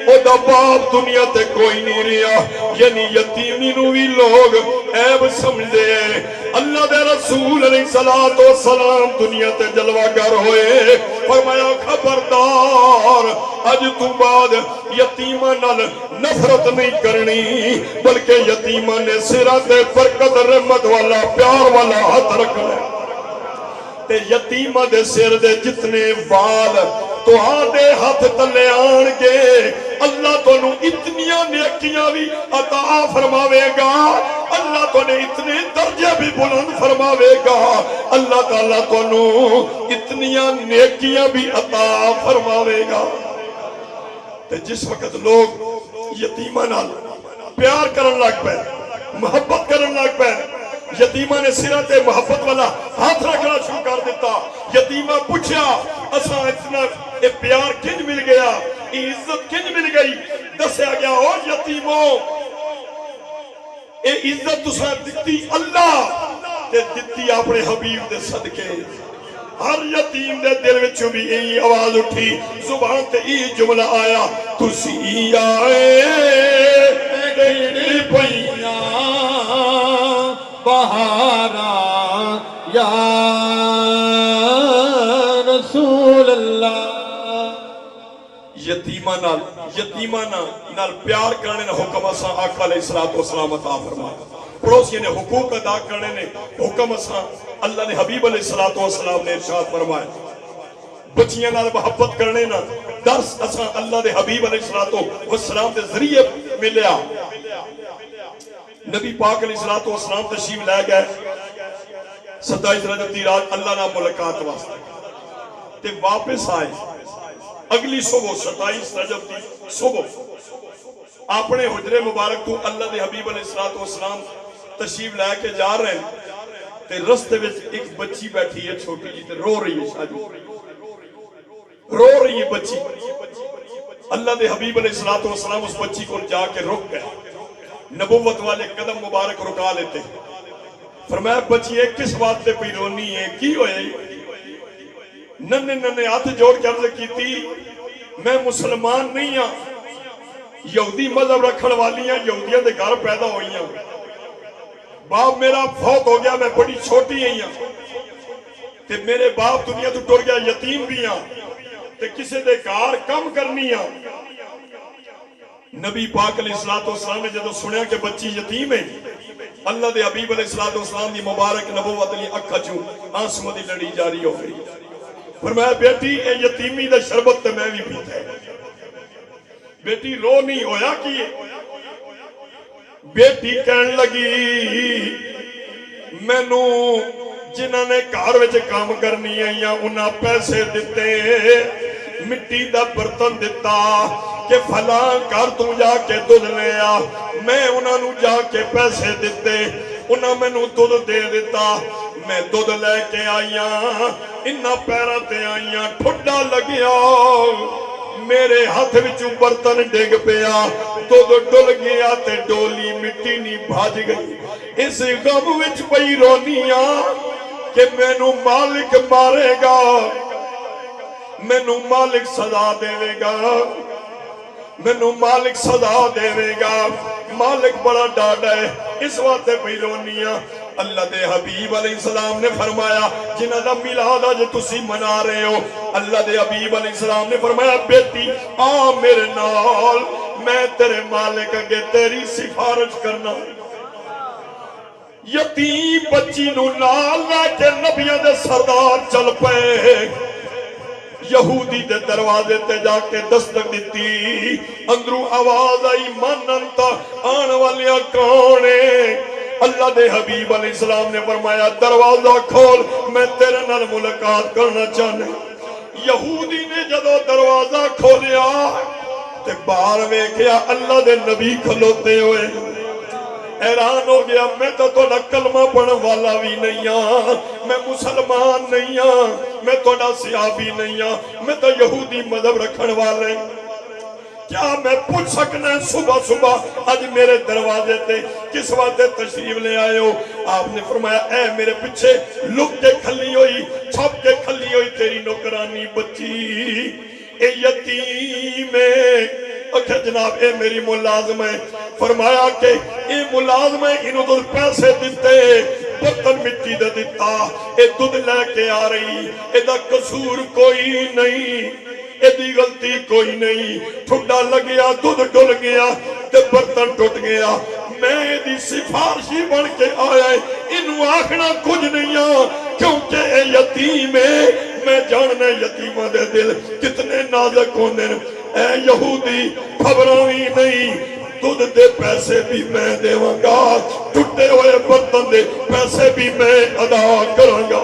او دا باپ دنیا تے کوئی نہیں رہا، یعنی یتیمی نو بھی لوگ عیب سمجھے ہیں۔ اللہ دے رسول علیہ السلام دنیا تے جلوہ گر ہوئے، فرمایا خبردار اج تو بعد یتیمہ نال نفرت نہیں کرنی، بلکہ یتیمہ نے سرہ تے برکت رحمت والا پیار والا ہاتھ رکھنا ہے۔ تے یتیمہ دے سر دے جتنے وال تو آدھے ہاتھ تلے آن کے اللہ تو نو اتنیاں نیکیاں بھی عطا فرماوے گا، اللہ تو نے اتنے درجے بھی بلند فرماوے گا، اللہ تعالیٰ تو نو اتنیاں نیکیاں بھی عطا فرماوے گا۔ تے جس وقت لوگ یتیمہ نال پیار کرن لگ پے، محبت کرن لگ پے، یتیمہ نے سرہ تے محبت والا ہاتھ رکھنا شروع کر دیتا۔ یتیمہ پوچھا اساں اتنا اے پیار کنج مل گیا، اے عزت کنج مل گئی؟ دسیا گیا او یتیموں اے عزت تساں دتی اللہ تے دتی اپنے حبیب دے صدقے۔ ہر یتیم دے دل وچوں بھی یہی آواز اٹھی، زبان تے یہ جملہ آیا، تسی آئے کیڑی پئیاں بہارا یا رسول اللہ۔ یتیمہ نال پیار کرنے نے حکم اساں آقا علیہ السلام عطا فرمایا، پڑوسیوں نے حقوق ادا کرنے نے حکم اساں اللہ نے حبیب علیہ السلام نے ارشاد فرمایا، بچیاں نال محبت کرنے نا درس اساں اللہ دے حبیب علیہ السلام دے ذریعے ملیا۔ نبی پاک علیہ السلام تشریف لے گئے 27 رجب دی رات اللہ نہ ملاقات واسطے تے واپس آئے۔ اگلی صبح 27 رجب دی صبح اپنے حجرے مبارک تو اللہ دے حبیب علیہ السلام تشریف لے کے جا رہے ہیں تے رستے وچ ایک بچی بیٹھی ہے چھوٹی جی تے رو رہی ہے، شادی رو رہی ہے بچی۔ اللہ دے حبیب علیہ السلام اس بچی کو جا کے رک گئے، نبوت والے قدم مبارک رکا لیتے، فرمایا بچی کس بات تے پئی رونی ہے، کی ہوئے؟ ننے ہاتھ جوڑ کے عرض کیتی میں مسلمان نہیں ہاں، یہودی مذہب رکھن والی ہیں، یہودیاں دے گھر پیدا ہوئی ہیں، باپ میرا فوت ہو گیا، میں بڑی چھوٹی ہی ہوں تے میرے باپ دنیا تو ٹر گیا، یتیم بھی ہاں تے کسے دے گھر کم کرنی ہاں۔ نبی پاک علیہ السلام نے جدو سنیا کہ بچی یتیم ہے، اللہ دے حبیب علیہ السلام دی مبارک نبوت علی اکھا چوں آنسوں دی لڑی جاری ہو گئی۔ فرمایا بیٹی اے یتیمی دا شربت تے میں بھی پیتا ہے۔ بیٹی رو نہیں ہویا کیے؟ بیٹی کہن لگی مینوں جنہاں نے گھر وچ کام کرنی ہے یا انہاں پیسے دتے، مٹی دا برتن دتا کہ فلاں گھر تو جا کے دودھ لے آ، میں انہاں نو جا کے پیسے دتے، انہاں مینوں دودھ دے دیتا، میں دودھ لے کے آئیاں، انہاں پیراں تے آئیاں، ٹھڈا لگیا، میرے ہاتھ وچوں برتن ڈگ پیا، دودھ ڈل گیا تے ڈولی مٹی نہیں بھاج گئی۔ اس غم وچ پئی رونیاں کہ مینوں مالک مارے گا، مینوں مالک سزا دے گا، مینوں مالک سزا دے گا، مالک بڑا ڈاڈا ہے، اس واسطے پئی رونیاں۔ اللہ دے حبیب علیہ السلام نے فرمایا جنہاں دا میلاد اج تسی منا رہے ہو، اللہ دے حبیب علیہ السلام نے فرمایا بیٹی آ میرے نال، میں تیرے مالک اگے تیری سفارش کرنا۔ یتیم بچی نو نال لے کے نبیوں دے سردار چل پے، یہودی دے دروازے تے جا کے دستک دیتی، اندروں آواز آئی من انت، آن والیاں کانے؟ اللہ دے حبیب علیہ السلام نے فرمایا دروازہ کھول، میں تیرے نال ملاقات کرنا چاہنے۔ یہودی نے جدو دروازہ کھولیا تے باہر ویکھیا اللہ دے نبی کھلوتے ہوئے، حیران ہو گیا، میں تو تھوڑا کلمہ پڑھن والا بھی نہیں ہاں، میں مسلمان نہیں ہاں، میں تھوڑا صحابی نہیں ہاں، میں تو یہودی مذہب رکھن والے۔ کیا میں پوچھ سکنا صبح صبح آج میرے دروازے تے کس وقت تشریف لے آئے ہو؟ آپ نے فرمایا اے میرے پیچھے لک کے کھلی ہوئی چھپ کے کھلی ہوئی تیری نوکرانی بچی اے یتیم ہے۔ اکھے جناب اے میری ملازم ہے۔ فرمایا کہ اے ملازم ہے انہوں تو پیسے دیتے برتن مٹی دے دیتا اے دودھ لے کے آ رہی اے دا قصور کوئی نہیں ایدی غلطی کوئی نہیں ٹھڈا لگیا دودھ ڈل گیا تے برتن ٹوٹ گیا میں ایدی سفارشی بن کے آیا ہے انہوں آکھنا کچھ نہیں کیونکہ اے یتیم ہے میں جاننا یتیمہ دے دل کتنے نازک ہونے اے یہودی خبراوی نہیں دودھ دے پیسے بھی میں دیواں گا ٹوٹے ہوئے برتن دے پیسے بھی میں ادا کراں گا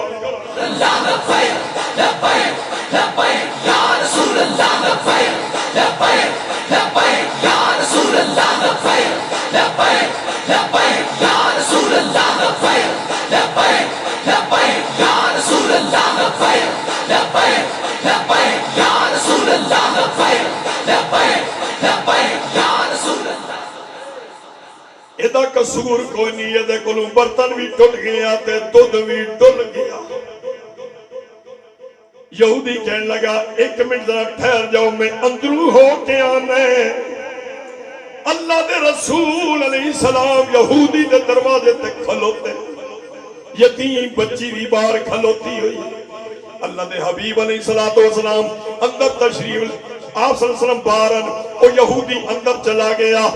اللہ لبیک لبیک لبیک یا رسول اللہ لبیک لبیک لبیک یا رسول اللہ لبیک لبیک لبیک یا رسول اللہ لبیک لبیک لبیک یا رسول اللہ لبیک لبیک لبیک یا رسول اللہ لبیک لبیک لبیک یا رسول اللہ ایدہ قصور کوئی نہیں ایدہ کلوں برتن بھی ٹوٹ گیا تے دودھ بھی ڈل گیا یہودی کہنے لگا ایک منٹ ذرا ٹھہر جاؤ میں اندرو ہو کے آنا ہے اللہ دے رسول علیہ السلام یہودی دے دروازے تک کھلوتے یتیم بچی بھی باہر کھلوتی ہوئی اللہ دے حبیب علیہ السلام اندر تشریف آپ صلی اللہ علیہ وسلم بارن وہ یہودی اندر چلا گیا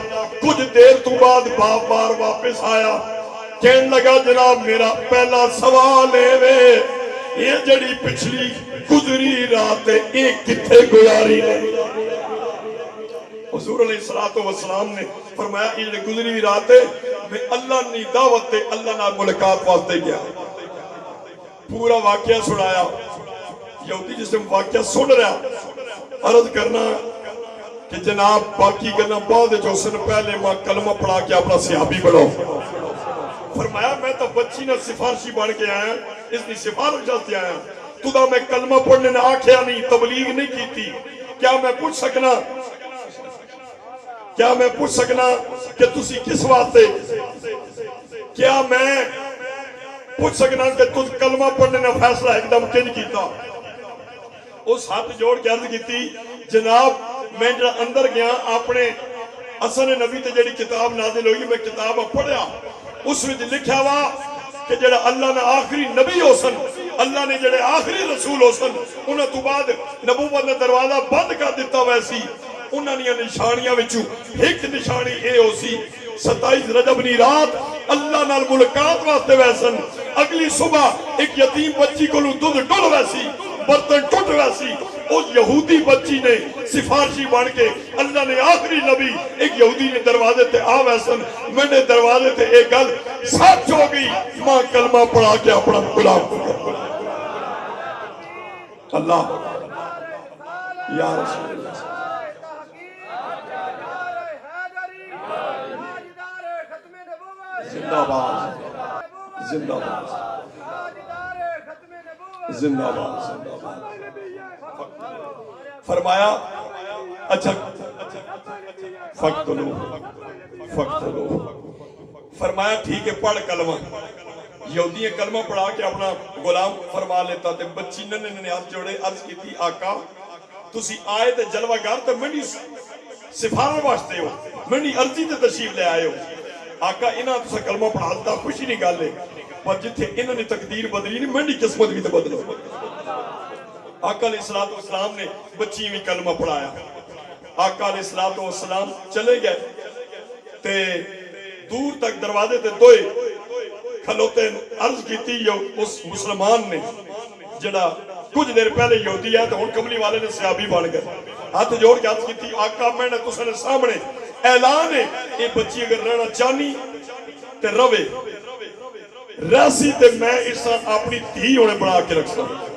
کچھ دیر تو بعد باپ بار واپس آیا کہنے لگا جناب میرا پہلا سوال ہے وے یہ جڑی پچھلی گزری رات ایک کتھے گزاری ہے حضور علیہ السلام نے فرمایا یہ جڑی گزری رات میں اللہ نے دعوت اللہ نال ملاقات واسطے گیا پورا واقعہ سنایا یہودی جس نے واقعہ سن رہا عرض کرنا کہ جناب باقی گلنا بعد جو سن پہلے ماں کلمہ پڑھا کے اپنا صحابی بناؤ فرمایا میں تو بچی نے سفارشی بن کے آیا اس نے سفارش جلتے آیا تو دا میں کلمہ پڑھنے نے آکھیا نہیں تبلیغ نہیں کی تھی کیا میں پوچھ سکنا کہ تسی کس واسطے کیا میں پوچھ سکنا کہ تس کلمہ پڑھنے نے فیصلہ ایک دم کنج کیتا اس ہاتھ جوڑ کے عرض کیتی جناب میں جڑا اندر گیا اپنے حسن نبی تے جڑی کتاب نازل ہوئی میں کتاب پڑھیا اس وچ لکھیا ہوا کہ جڑا اللہ نے آخری نبی ہو سن اللہ نے جڑے آخری رسول ہو سن انہاں تو بعد نبوت نے دروازہ بند کر دیتا ویسی انہاں نے نشانیاں وچوں ایک نشانی اے ہو سی 27 رجب نی رات اللہ نال ملاقات واسطے ویسن اگلی صبح ایک یتیم بچی کو دودھ ڈل ویسی برتن ٹوٹ ویسی اس یہودی بچی نے سفارشی بن کے اللہ نے آخری نبی ایک یہودی نے دروازے تے آ ویسن میں نے دروازے تے ایک گل سچ ہو گئی ماں کلمہ پڑھا کے اپنا غلام کو اللہ یا رسول اللہ زندہ باد زندہ باد زندہ باد فرمایا اچھا فقتلو فرمایا ٹھیک ہے پڑھ کلمہ یہودی کلمہ پڑھا کے اپنا غلام فرما لیتا تے بچی نے ہاتھ جوڑے عرض کی تھی آقا تسی آئے تے جلوہ گار تے منی سفارہ واسطے ہو منی عرضی تے تشریف لے آئے ہو آقا انہاں تسا کلمہ پڑھا دیتا خوشی نہیں گالے پر جتھے انہوں نے تقدیر بدلی نہیں منی قسمت بھی تے بدلی آقا علیہ السلام نے بچی میں کلمہ پڑھایا آقا علیہ السلام چلے گئے تے دور تک دروازے تے دوئے کھلوتے عرض کی تھی اس مسلمان نے جڑا کچھ دیر پہلے یہودی ہے تو ان کملی والے نے صحابی بن گئے ہاتھ جوڑ کے عرض کی تھی آقا میں نے تسنے سامنے اعلان ہے یہ بچی اگر رہنا چاہنی تے روے ریسی تے میں اس اپنی دھی ہونے بڑھا کے رکھ سکتا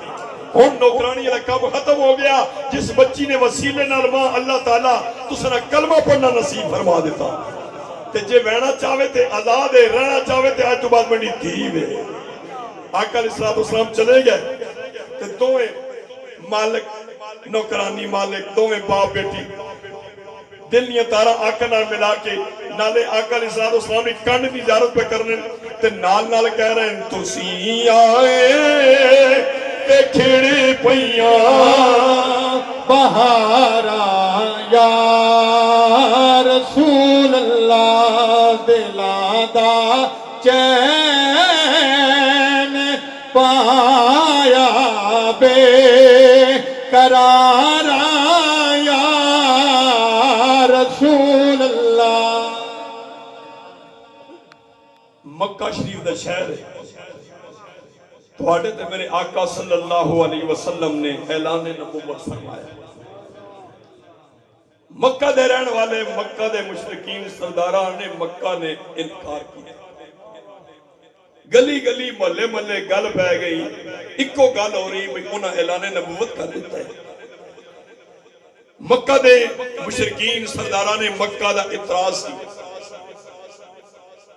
ہون نوکرانی کب ختم ہو گیا جس بچی نے وسیلے نال ماں اللہ تعالیٰ تسنا کلمہ پڑھنا نصیب فرما دیتا تے جے وینا چاہوے تے آزاد ہے رہنا چاہوے تے آج تو بعد میں دھی وے آقا علیہ السلام چلے گئے تے دوئے مالک نوکرانی مالک دوئے باپ بیٹی دل دیا تارا آقا نال ملا کے نالے آقا علیہ السلام نے کنڈ کی زیارت پہ کرنے تے نال نال کہہ رہے ہیں تسی آئے تے کھڑی پئیاں بہارا یا رسول اللہ دلاں دا چین پایا بے قرارا یا رسول اللہ. مکہ شریف دا شہر ہے تواڈے تے میرے آقا صلی اللہ علیہ وسلم نے اعلان نبوت فرمایا. مکہ دے رہن والے مکہ دے مشرکین سرداران نے مکہ نے انکار کیا. گلی گلی محلے محلے گل پہ گئی اکو گل ہو رہی بھئی انہاں اعلان نبوت کر دیتا ہے. مکہ دے مشرکین سرداران نے مکہ دا اعتراض کی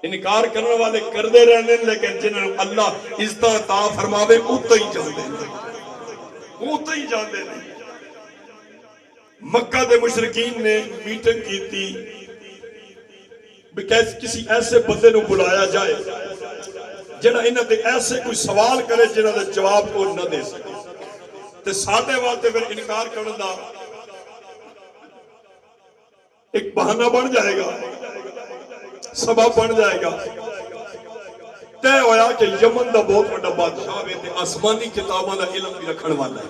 انکار کرنے والے کردے رہنے لیکن جنہوں اللہ عزت عطا فرماوے اوتے ہی جاندے نہیں. مکہ دے مشرکین نے میٹنگ کی تھی کسی ایسے بندے نو بلایا جائے جنہاں انہاں تے ایسے کوئی سوال کرے جنہاں دے جواب کو نہ دے سکے تے ساڈے واسطے پھر انکار کرن دا ایک بہانہ بن جائے گا سبب بن جائے گا. طے ہویا کہ یمن دا بہت بڑا بادشاہ ہے تے آسمانی کتاباں دا علم بھی رکھن والا ہے.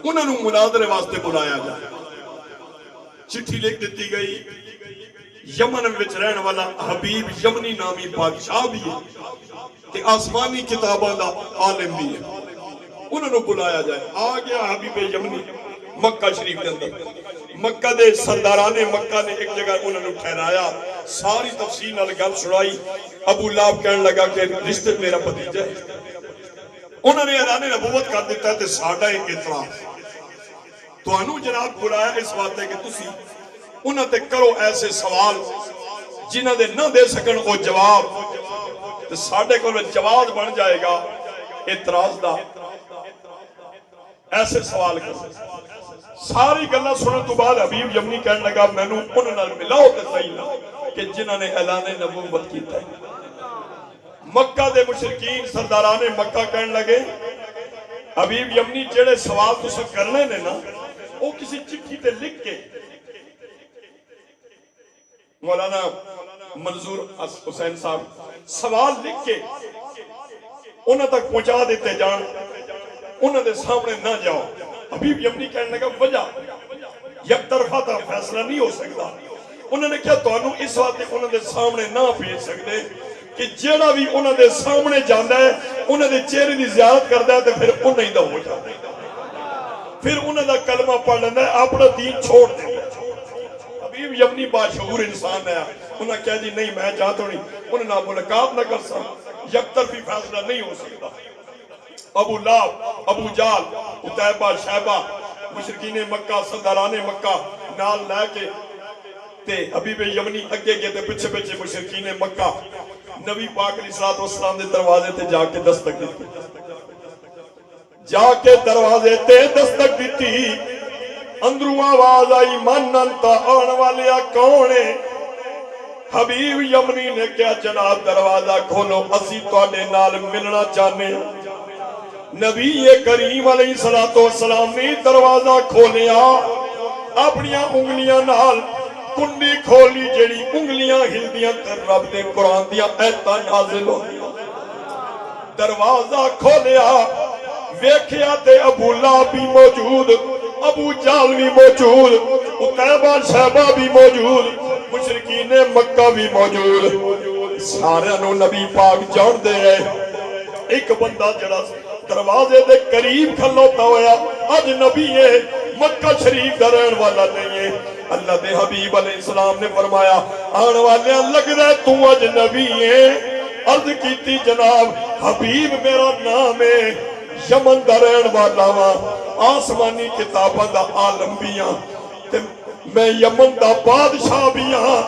انہاں نوں مناظرے واسطے بلایا جائے. چٹھی لکھ دیتی گئی. یمن وچ رہن والا حبیب یمنی نامی بادشاہ بھی ہے تے آسمانی کتاباں دا عالم بھی ہے. انہاں نوں بلایا جائے. آ گیا حبیب یمنی مکہ شریف کے اندر. مکہ دے سرداران مکہ نے ایک جگہ انہوں نے ٹھہرایا ساری تفصیل نال گل سنائی. ابو لہب کہنے لگا کہ رشتے میرا بھتیجا ہے. انہوں نے اعلان نبوت کر دیتا ہے تے ساڈا ایک اعتراض تانوں جناب بلایا اس واسطے کہ تسی انہاں تے کرو ایسے سوال جنہاں دے نہ دے سکن او جواب تے ساڈے کول جواب بن جائے گا اعتراض دا. ایسے سوال کرو. ساری گلہ سننے تو بعد حبیب یمنی کہنے لگا میں نوں انہاں نال ملاؤ تے صحیح نہ کہ جنہاں نے اعلان نبوت کیتا ہے. مکہ دے مشرکین سرداران مکہ کہنے لگے حبیب یمنی جڑے سوال تساں کرنے نے نا وہ کسی چٹھی تے لکھ کے مولانا منظور حسین صاحب سوال لکھ کے انہاں تک پہنچا دیتے جان انہاں دے سامنے نہ جاؤ. حبیب یمنی کہنے لگا وجہ یک طرفہ تا فیصلہ نہیں ہو سکتا. انہوں نے کیا تو اس وقت انہوں نے سامنے نہ بھیج سکتے کہ جیڑا بھی انہوں نے سامنے جاندہ ہے انہوں نے چہرے دی زیارت کردہ ہے تو پھر انہیں دا ہو جاتا ہے پھر انہوں نے کلمہ پڑھ لینا ہے اپنا دین چھوڑ دیں. حبیب یمنی باشعور انسان ہے. انہوں نے کہا جی نہیں میں چاہتا نہیں. انہوں نے ملاقات نہ کر سکتا یک طرفی فیصلہ نہیں ہو سکتا. ابو لہب ابو جال عتیبہ شیبہ مشرکین مکہ سرداران مکہ نال لے کے تے حبیب یمنی اگے گئے تے پچھے پچھے مشرکین مکہ نبی پاک علیہ السلام دے دروازے تے جا کے دستک دیتی. جا کے دروازے تے دستک دیتی. اندروں آواز آئی من انتا آن والیا کونے. حبیب یمنی نے کیا جناب دروازہ کھولو اسی تواڈے نال ملنا چاہنے. نبی کریم علیہ السلام نے دروازہ کھولیا اپنیاں انگلیاں نال کنڈی کھولی جڑی انگلیاں ہلدیاں تے رب دے قرآن دیاں ایتاں نازل ہوندیاں. دروازہ کھولیا ویکھیا تے ابو لہب بھی موجود ابو جہل بھی موجود عتیبہ شیبہ بھی موجود مشرکین مکہ بھی موجود. سارے نو نبی پاک جان دے ایک بندہ جڑا دروازے دے قریب کھلوتا ہویا اج نبی ہے مکہ شریف دا رہن والا نہیں ہے. اللہ دے حبیب علیہ السلام نے فرمایا آن والیاں لگ رہا ہے تو اج نبی ہے. عرض کیتی جناب حبیب میرا نام ہے یمن دا رہن والا ہاں آسمانی کتاباں دا عالم بھی ہاں تے میں یمن دا بادشاہ بھی ہاں.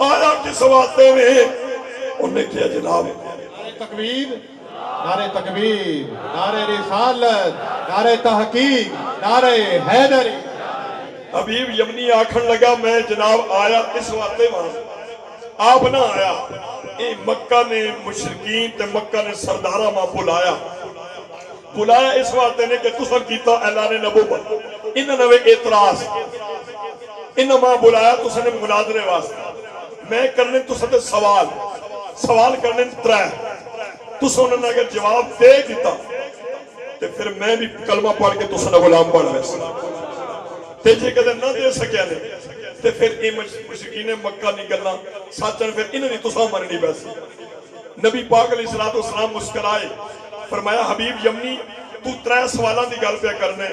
آیا کس واسطے میں انہیں کیا جناب تکبیر نعرہ تکبیر نعرہ رسالت نعرہ تحقیق نعرہ حیدری. حبیب یمنی آکھن لگا میں جناب آیا اس واسطے وہاں آپ نہ آیا اے مکہ نے مشرکین تے مکہ نے سردارہ ماں بلایا اس واسطے نے کہ تساں کیتا اعلان نبوت انہاں نے اعتراض انہاں ماں بلایا تساں نے مناظرے واسطے میں کرنے تساں تے سوال کرنے ترے تساں انہاں نے اگر جواب دے دیتا تے پھر میں بھی کلمہ پڑھ کے تساں غلام بن ویسا تے جے کدے نہ دے سکیا نے تے پھر اے مشرکین مکہ نکلنا سچن پھر انہاں نے تساں مننی ویسی نبی پاک علیہ الصلوۃ والسلام مسکرائے فرمایا حبیب یمنی تو 3 سوالاں دی گل پہ کرنے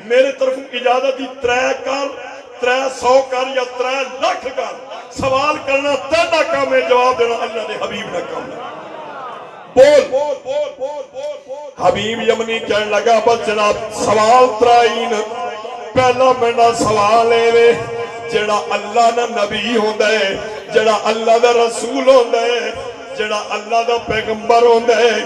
میرے طرف اجازت دی 300 کر یا 3 لاکھ کر سوال کرنا تیرا کام ہے جواب دینا اللہ دے حبیب نہ کام بول حبیب یمنی کہنے لگا بس جناب سوال 3 پہلا میرا سوال ہے جڑا اللہ دا نبی ہوندا ہے جڑا اللہ دا رسول ہوندا ہے جڑا اللہ دا پیغمبر ہوندا ہے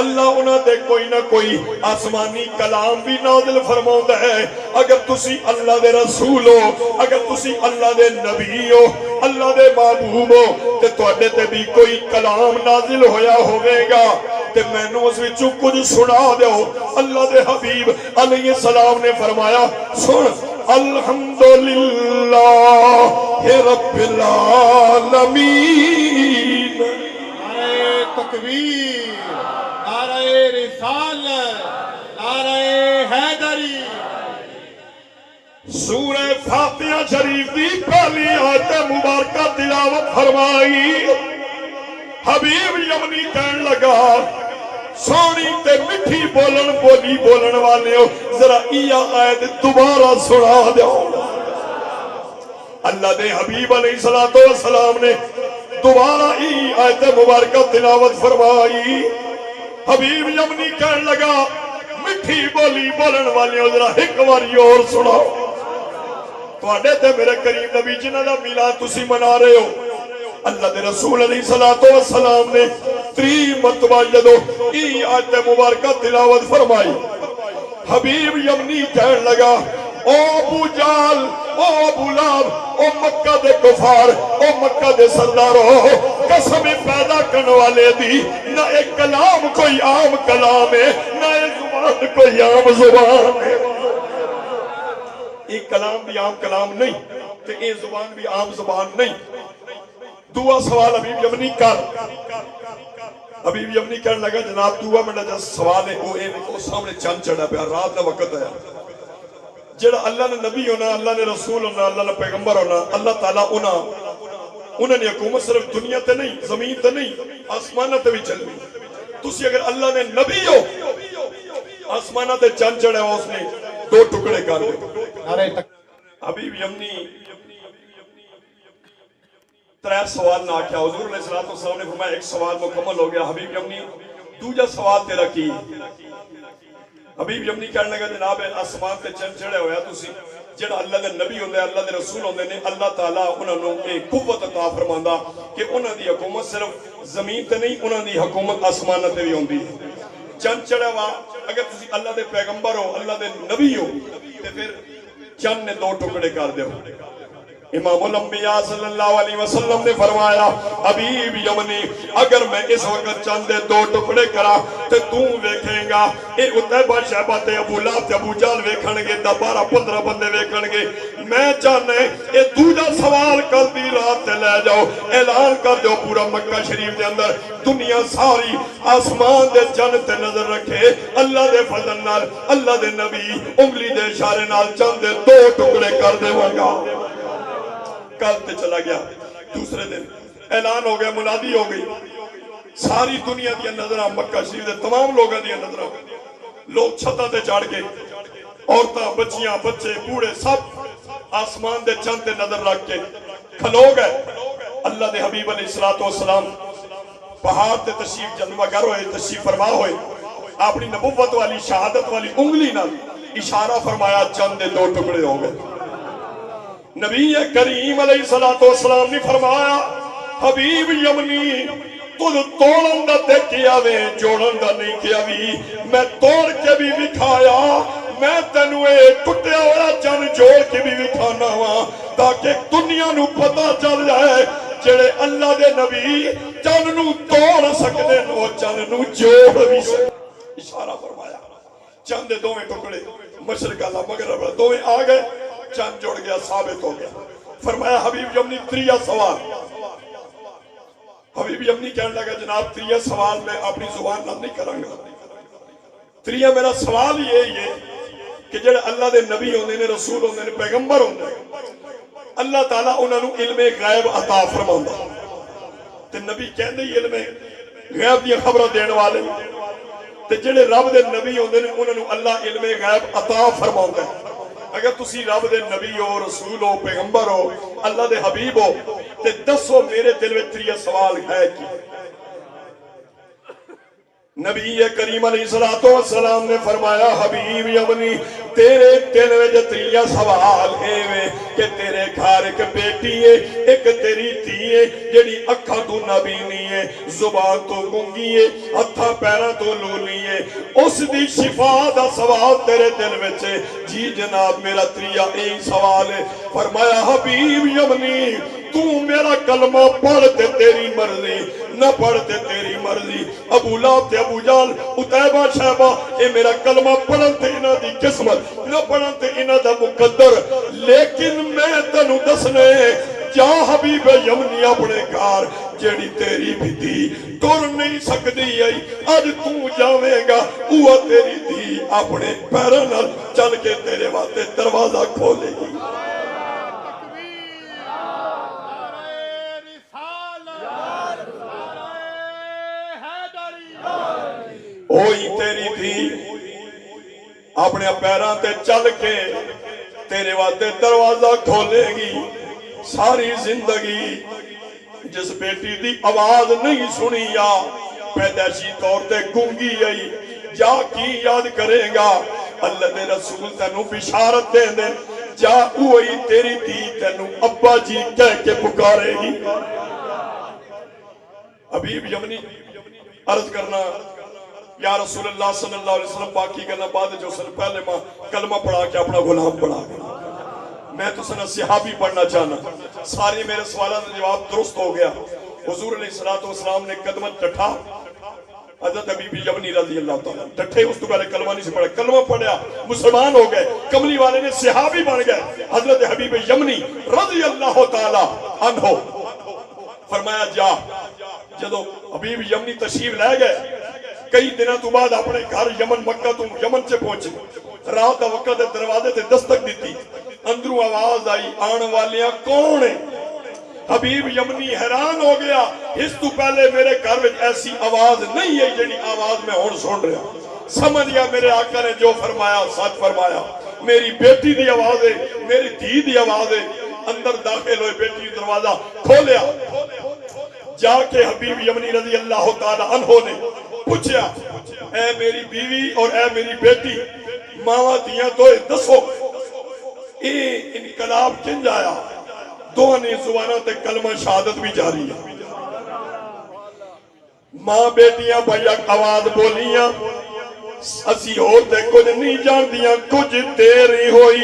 اللہ انہاں دے کوئی نہ کوئی آسمانی کلام بھی نازل فرماوندا ہے اگر تسی اللہ دے رسول ہو اگر تسی اللہ دے نبی ہو اللہ دے محبوب ہو تے تواڈے تے بھی کوئی کلام نازل ہویا ہوے گا تے مینوں اس وچوں کچھ سنا دیو اللہ دے حبیب علیہ السلام نے فرمایا سن الحمدللہ رب العالمین نعرہ تکبیر نعرہ رسالت نعرہ حیدری سورہ فاتحہ شریف دی پہلی آیت مبارکہ تلاوت فرمائی حبیب یمنی کہنے لگا سونی تے مٹھی بولی بولن والے ہو ذرا یہ آیت دوبارہ سنا دو اللہ دے حبیب علیہ السلام نے دوبارہ یہ آیت مبارکہ تلاوت فرمائی حبیب یمنی کہنے لگا مٹھی بولی بولن والے ہو ذرا ایک باری اور سناؤ تواڈے تے میرے کریم نبی جنہاں دا میلاد تسی منا رہے ہو اللہ دے رسول علیہ السلام نے 3 مرتبہ جدو ای آیت مبارکہ تلاوت فرمائی حبیب یمنی کہنے لگا او ابو جال او ابو لہب او مکہ دے کفار او مکہ دے سردارو قسم پیدا کرنے والے دی نہ ایک کلام کوئی عام کلام ہے نہ ایک زبان کوئی عام زبان ہے ایک کلام بھی عام کلام نہیں تے ایک زبان بھی عام زبان نہیں دعا سوال حبیب یمنی کر حبیب یمنی کہنے لگا جناب دعا میں جو سوال ہے وہ سامنے چند چڑھا پہ رات نہ وقت ہے جڑا اللہ نے نبی ہونا اللہ نے رسول ہونا اللہ نے پیغمبر ہونا اللہ تعالیٰ انہوں نے حکومت صرف دنیا تے نہیں زمین تے نہیں آسمانہ تے بھی چلنی تسی اگر اللہ نے نبی ہو آسمانہ تے چند چڑھا ہے اس نے 2 ٹکڑے کر دے حبیب یمنی 3 سوال نہ کیا حضور علیہ السلام نے فرمایا ایک سوال مکمل ہو گیا حبیب یمنی دوجا سوال تیرا کی حبیب یمنی کہنے لگا جناب آسمان تے چند چڑھے ہویا تسی جڑا اللہ دے نبی ہوندے اللہ دے رسول ہوندے نے اللہ تعالیٰ انہوں نے ایک قوت عطا فرماندا کہ انہوں دی حکومت صرف زمین تے نہیں انہوں دی حکومت آسمان تے بھی ہوندی چند چڑھے ہوا اگر تسی اللہ دے پیغمبر ہو اللہ دے نبی ہو تے پھر چند نے 2 ٹکڑے کر دیو امام الانبیاء صلی اللہ علیہ وسلم نے فرمایا حبیب یمنی اگر میں اس وقت چند 2 ٹکڑے کرا تے تو ویکھیں گا اے عتیبہ شیبہ تے ابو لہب تے ابو جہل ویکھن گے 12-15 بندے ویکھن گے میں چاہنے اے دوجا سوال کل دی رات تے لے جاؤ اعلان کر دیو پورا مکہ شریف دے اندر دنیا ساری آسمان دے چند تے نظر رکھے اللہ دے فضل نال اللہ دے نبی انگلی دے اشارے نال چند 2 ٹکڑے کر دے گا کل تے چلا گیا دوسرے دن اعلان ہو گیا منادی ہو گئی ساری دنیا دیا نظرہ مکہ شریف دے تمام لوگاں دیا نظرہ لوگ چھتا تے چڑھ کے عورتاں بچیاں بچے بوڑھے سب آسمان دے چند تے نظر رکھ کے کھلو گئے اللہ دے حبیب علیہ السلام پہاڑ تے تشریف جلوہ گر ہوئے تشریف فرما ہوئے اپنی نبوت والی شہادت والی انگلی نہ اشارہ فرمایا چند 2 ٹکڑے ہو گئے نبی کریم علیہ السلام نے فرمایا حبیب یمنی تُل توڑن دا تے کیا وے جوڑن دا نہیں کیا بھی میں توڑ کے بھی دکھایا میں تینوں اے ٹٹیا ہوا چن جوڑ کے بھی دکھانا وا تاکہ دنیا نو پتہ چل جائے جڑے اللہ دے نبی چن نو توڑ سکدے نو چن نو جوڑ بھی سکدے. اشارہ فرمایا چند دے دوویں ٹکڑے مشرق اللہ مغرب اللہ دوویں آ گئے چند جڑ گیا ثابت ہو گیا. فرمایا حبیب یمنی تریہ سوال. حبیب یمنی کہنے لگا جناب تریہ سوال میں اپنی زبان نہ نہیں کروں گا. تریہ میرا سوال یہ ہے کہ جڑے اللہ دے نبی ہوندے نے رسول ہوندے نے پیغمبر ہوندے اللہ تعالیٰ انہاں نو علم غیب عطا فرماوندا تے نبی کہندے علم غیب دی خبر دین والے تے جڑے رب دے نبی ہوندے نے انہاں نو اللہ علم غیب عطا فرماوندا ہے. اگر تسی رب دے نبی ہو رسول ہو پیغمبر ہو اللہ دے حبیب ہو تے دسو میرے دل وچ تریہ سوال ہے کی. نبی کریم علیہ السلام نے فرمایا حبیب یمنی تیرے دل وچ تریہ سوال ہے کہ تیرے گھر ایک بیٹی ہے ایک تیری دھی ہے جڑی اکھاں تو نبینی ہے زبان تو گونگی ہے ہتھاں پیراں تو لولی ہے اس دی شفا دا سوال تیرے دل وچ ہے. جی جناب میرا تریہ یہی سوال ہے. فرمایا حبیب یمنی تو میرا کلمہ پڑھ تے تیری مرضی نہ پڑھ تے تیری مرضی. ابو لہب تے ابو جہل عتیبہ شیبہ اے میرا کلمہ پڑھن تے انہاں دی قسمت نہ پڑھن تے انہاں دا مقدر لیکن میں تینوں دسنے جا حبیب یمنی اپنے گھر جیڑی تیری بھی دی ٹر نہیں سکدی آئی اج تو جاویں گا وہ تیری دی اپنے پیراں نال چل کے تیرے واسطے دروازہ کھولے گی. ہوئی تیری تھی اپنے پیران تے چل کے تیرے واسطے دروازہ کھولے گی. ساری زندگی جس بیٹی دی آواز نہیں سنی یا پیدائشی طور تے گونگی آئی جا کی یاد کرے گا اللہ دے رسول تینوں بشارت دے دے جا ہوئی تیری تھی تینوں ابا جی کہہ کے پکارے گی. حبیب یمنی عرض کرنا یا رسول اللہ صلی اللہ علیہ وسلم باقی کرنا بعد جو سن پہلے ماں کلمہ پڑھا کے اپنا غلام پڑھا گیا. میں تو سنہ صحابی پڑھنا چاہنا ساری میرے سوالات جواب درست ہو گیا. حضور علیہ السلام نے قدمہ ٹٹھا حضرت حبیب یمنی رضی اللہ تعالیٰ ٹٹھے اس تو پہلے کلمہ نہیں سے پڑھا کلمہ پڑھیا مسلمان ہو گئے. کملی والے نے صحابی بن گئے حضرت حبیب یمنی رضی اللہ تعالیٰ عنہ. فرمایا جا جدو حبیب یمنی تشریف لے گئے کئی دنوں تو بعد اپنے گھر یمن مکہ تو یمن سے پہنچے رات دا وقت دروازے تے دستک دیتی اندروں آواز آئی آن والیاں کون ہیں. حبیب یمنی حیران ہو گیا اس تو پہلے میرے گھر میں ایسی آواز نہیں ہے جنی آواز میں ہون سن رہا. سمجھ گیا میرے آقا نے جو فرمایا سچ فرمایا. میری بیٹی دی آواز ہے میری دھی دی آواز ہے. اندر داخل ہوئے بیٹی دروازہ کھولیا جا کے حبیب یمنی رضی اللہ تعالی عنہ نے پوچھا اے میری بیوی اور اے میری بیٹی ماں دیاں تو دسو یہ انقلاب کنج آیا. دونوں زبانوں تے کلمہ شہادت بھی جاری ہے. ماں بیٹیاں بھائی آواز بولیاں اسی ہوتے کچھ نہیں جان دیاں کچھ تیری ہوئی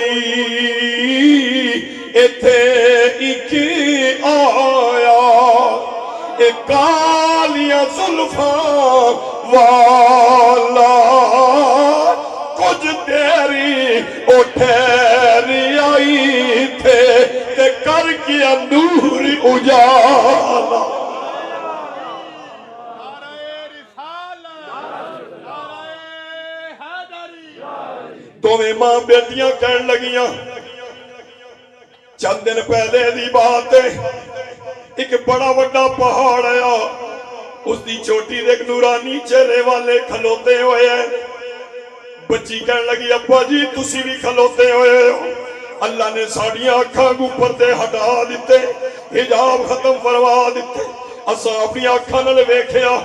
ایتھے ایک آیا کالیاں زلفاں والا کچھ تیری اٹھیری آئی تھے تے کر کیا نور اجالا. دونوں ماں بیٹیاں کہن لگیاں چند دن پہلے دی بات ہے ایک بڑا وڈا پہاڑ ہے اس دی چوٹی دیکھ نورانی چہرے والے کھلوتے ہوئے ہیں. بچی کہن لگی ابا جی تسی بھی کھلوتے ہوئے ہو. اللہ نے ساڑیاں آنکھاں کو پردے ہٹا دیتے حجاب ختم فرما دیتے اساں اپنی آنکھاں نال ویکھیا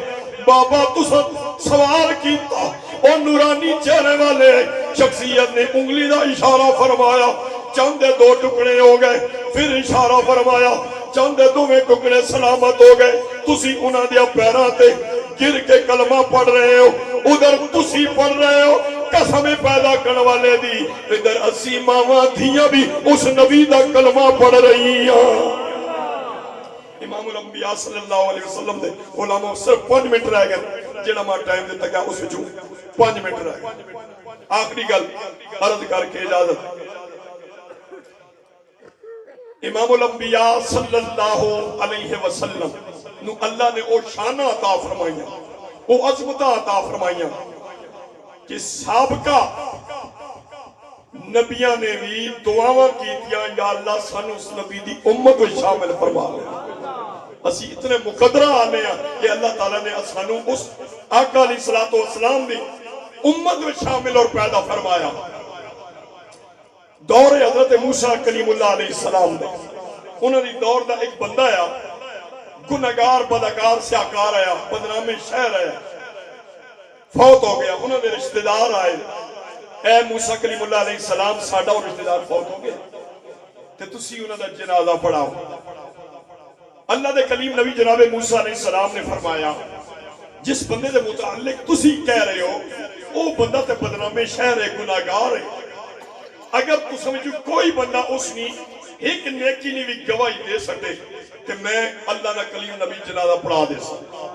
بابا تساں سوال کیتا اور نورانی چہرے والے شخصیت نے انگلی دا اشارہ فرمایا چاندے دو ٹکڑے ہو گئے پھر اشارہ فرمایا چاندے دوویں ٹکڑے سلامت ہو گئے. تسی انہاں دے پیراں تے گر کے کلمہ پڑھ رہے ہو ادھر تسی پڑھ رہے ہو قسم پیدا کرنے والے دی ادھر 80 ماواں دھیاں بھی اس نبی دا کلمہ پڑھ رہی ہیں۔ امام الانبیاء صلی اللہ علیہ وسلم دے علماء صرف 5 منٹ رہ گئے، جڑا ماں ٹائم دیتا گیا اس وچوں 5 منٹ رہ گئے۔ آخری گل عرض کر کے اجازت، امام الانبیاء صلی اللہ علیہ وسلم نو اللہ نے او شانہ عطا فرمائیاں، او عظمتہ عطا فرمائیاں کہ سابقہ نبیاں نے بھی دعاواں کیتیاں یا اللہ سانو اس نبی دی امت کو شامل فرما لے۔ اسی اتنے مقدرہ آنے ہیں کہ اللہ تعالیٰ نے سانو اس آقا علیہ السلام دی امت میں شامل اور پیدا فرمایا۔ دور حضرت موسیٰ کلیم اللہ علیہ السلام دے انہوں نے دور دا ایک بندہ آیا، گنہگار بدکار سیاکار آیا، بدنام شہر آیا، فوت ہو گیا۔ انہوں نے رشتہ دار آئے، اے موسیٰ کلیم اللہ علیہ السلام ساڈا اور رشتہ دار فوت ہو گئے تے تسی انہوں دا جنازہ پڑھاؤ۔ اللہ دے کلیم نبی جناب موسیٰ علیہ السلام نے فرمایا جس بندے دے متعلق تسی کہہ رہے ہو او بندہ تے بدنام شہر ہے، گناہگار ہے، اگر تو سمجھو کوئی بندہ اس نے ایک نیکی نہیں بھی گواہی دے سکتے کہ میں اللہ نہ کلیم نبی جنازہ پڑھا دے سکتا۔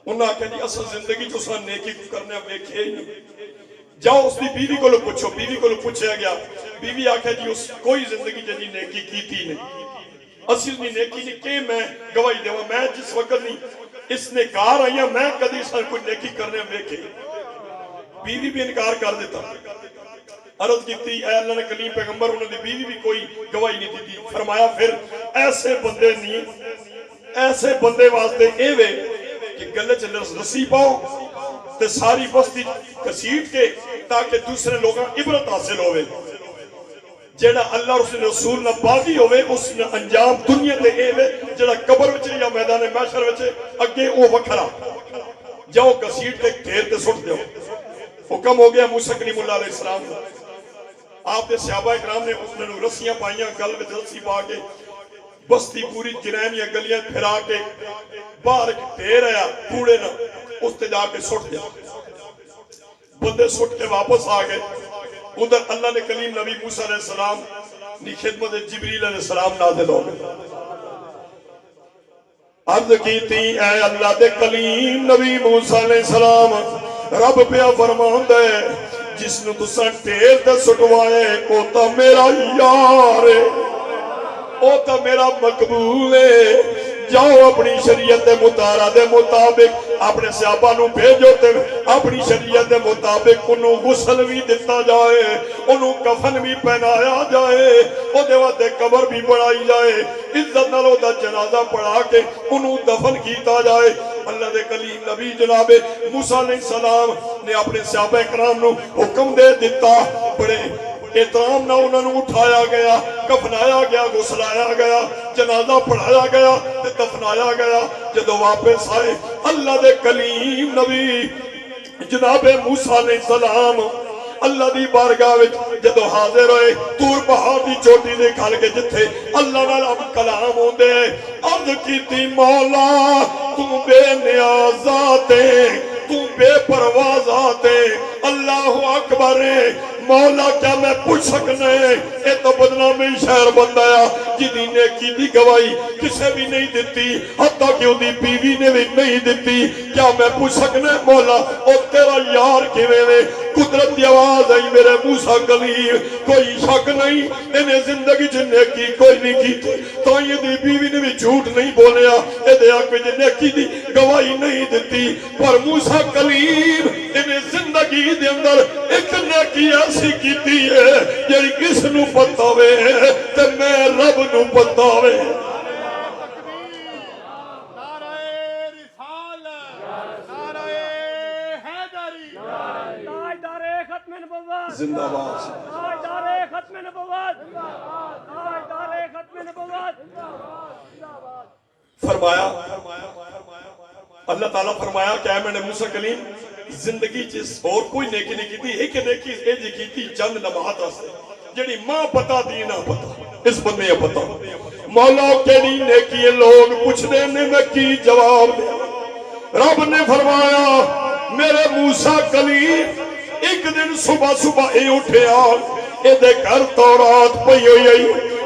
انہوں نے کہا جی اصل زندگی جو سان نیکی کرنے ویکھے ہی نہیں۔ جاؤ اس دی بیوی کو لو پوچھو، بیوی کو لو پوچھا گیا، بیوی آکھا جی اس کوئی زندگی جنی نیکی کیتی نہیں، اصل نہیں نیکی نہیں کہ میں گواہی دے میں جس وقت نہیں اس نے کار آئیا میں کدی سان کوئی نیکی کرنے ویکھے۔ بیوی بھی انکار کر دیتا، عرض کی تھی اے اللہ نے کلیم پیغمبر انہوں نے بیوی بھی کوئی گواہی نہیں دی۔ فرمایا پھر ایسے بندے نہیں، ایسے بندے واسطے اے وے کہ گلے چلے رسی پاؤ تے ساری بستی کسیٹ کے تاکہ دوسرے لوگاں عبرت حاصل ہوئے۔ جیڑا اللہ اور اس رسول نہ باغی ہوئے اس نے انجام دنیا دے اے وے، جیڑا قبر وچے یا میدان محشر وچے اگے او وکھرا۔ جاؤ کسیٹ کے ڈھیر تے سٹ دیو۔ حکم ہو گیا موسیٰ کلیم اللہ علیہ السلام کا، آپ نے صحابہ اکرام نے انہوں نے رسیاں پائیاں، گل میں رسی پا کے بستی پوری جنین یا گلیاں پھرا کے باہر ڈھیر آیا کوڑے نہ اس تے جا کے سٹ دیا۔ بندے سٹ کے واپس آ گئے، ادھر اللہ نے کلیم نبی موسیٰ علیہ السلام نے خدمت جبریل علیہ السلام نازل ہو گئے۔ عرض کی تھی اے اللہ دے کلیم نبی موسیٰ علیہ السلام رب پیا فرمان دے جس نو تساں ٹھیر تے سٹوائے او تا میرا یار ہے، او تا میرا مقبول ہے۔ جاؤ اپنی شریعت مطالعہ دے مطابق اپنے صحابہ نو بھیجو تے اپنی شریعت دے مطابق انہوں غسل بھی دیتا جائے، انہوں کفن بھی پہنایا جائے، او دے وقت قبر بھی بڑھائی جائے، عزت نالو دا جنازہ پڑھا کے انہوں دفن کیتا جائے۔ اللہ دے کلیم نبی جناب موسیٰ علیہ السلام نے اپنے صحابہ اکرام نو حکم دے دیتا، بڑے احترام نہ انہوں نے اٹھایا گیا، کفنایا گیا، غسلایا گیا، جنازہ پڑھایا گیا، دفنایا گیا۔ جدو واپس آئے اللہ دے کلیم نبی جناب موسیٰ علیہ السلام اللہ دی بارگاہ وچ جدو حاضر ہوئے تور پہاڑ دی چوٹی دے کھل کے جتھے اللہ نال اب کلام ہوندے، عرض کیتی مولا تو بے نیاز ذاتے، تو بے پرواز ذاتے، اللہ اکبر مولا کیا میں پوچھ سکنے اے تو بدنامی شہر بندایا جدی نیکی دی گواہی کسے بھی نہیں دیتی، حتیٰ کہ ان دی بیوی نے بھی نہیں دیتی، کیا میں پوچھ سکنے مولا او تیرا یار کیویں نے؟ قدرت دی آواز آئی میرے موسیٰ کلیم کوئی شک نہیں انہیں زندگی چ نیکی کوئی نہیں کی، تو یہ دی بیوی نے بھی جھوٹ نہیں بولیا، اے دے آکھ وچ نیکی دی گواہی نہیں دیتی، پر موسیٰ کلیم انہیں زندگی دے اندر ایک نیکی ایسی کیتی ہے جڑی کس نو پتہ وے تے میں رب نو پتہ وے۔ زندہ باد ختم نبوت، فرمایا اللہ تعالیٰ فرمایا کہ اے میں نے موسیٰ کلیم زندگی چیز اور کوئی نیکی نہیں کی تھی، ایک نیکی اے جی کی تھی چند لمحات راستے جڑی ماں پتا دی نہ پتا اس بندے یا پتا مولا کیڑی نیکی لوگ پوچھ دے نے میں کی جواب دے۔ رب نے فرمایا میرے موسیٰ کلیم ایک دن صبح صبح اے اٹھیا اے دے گھر تورات پئی ہوئی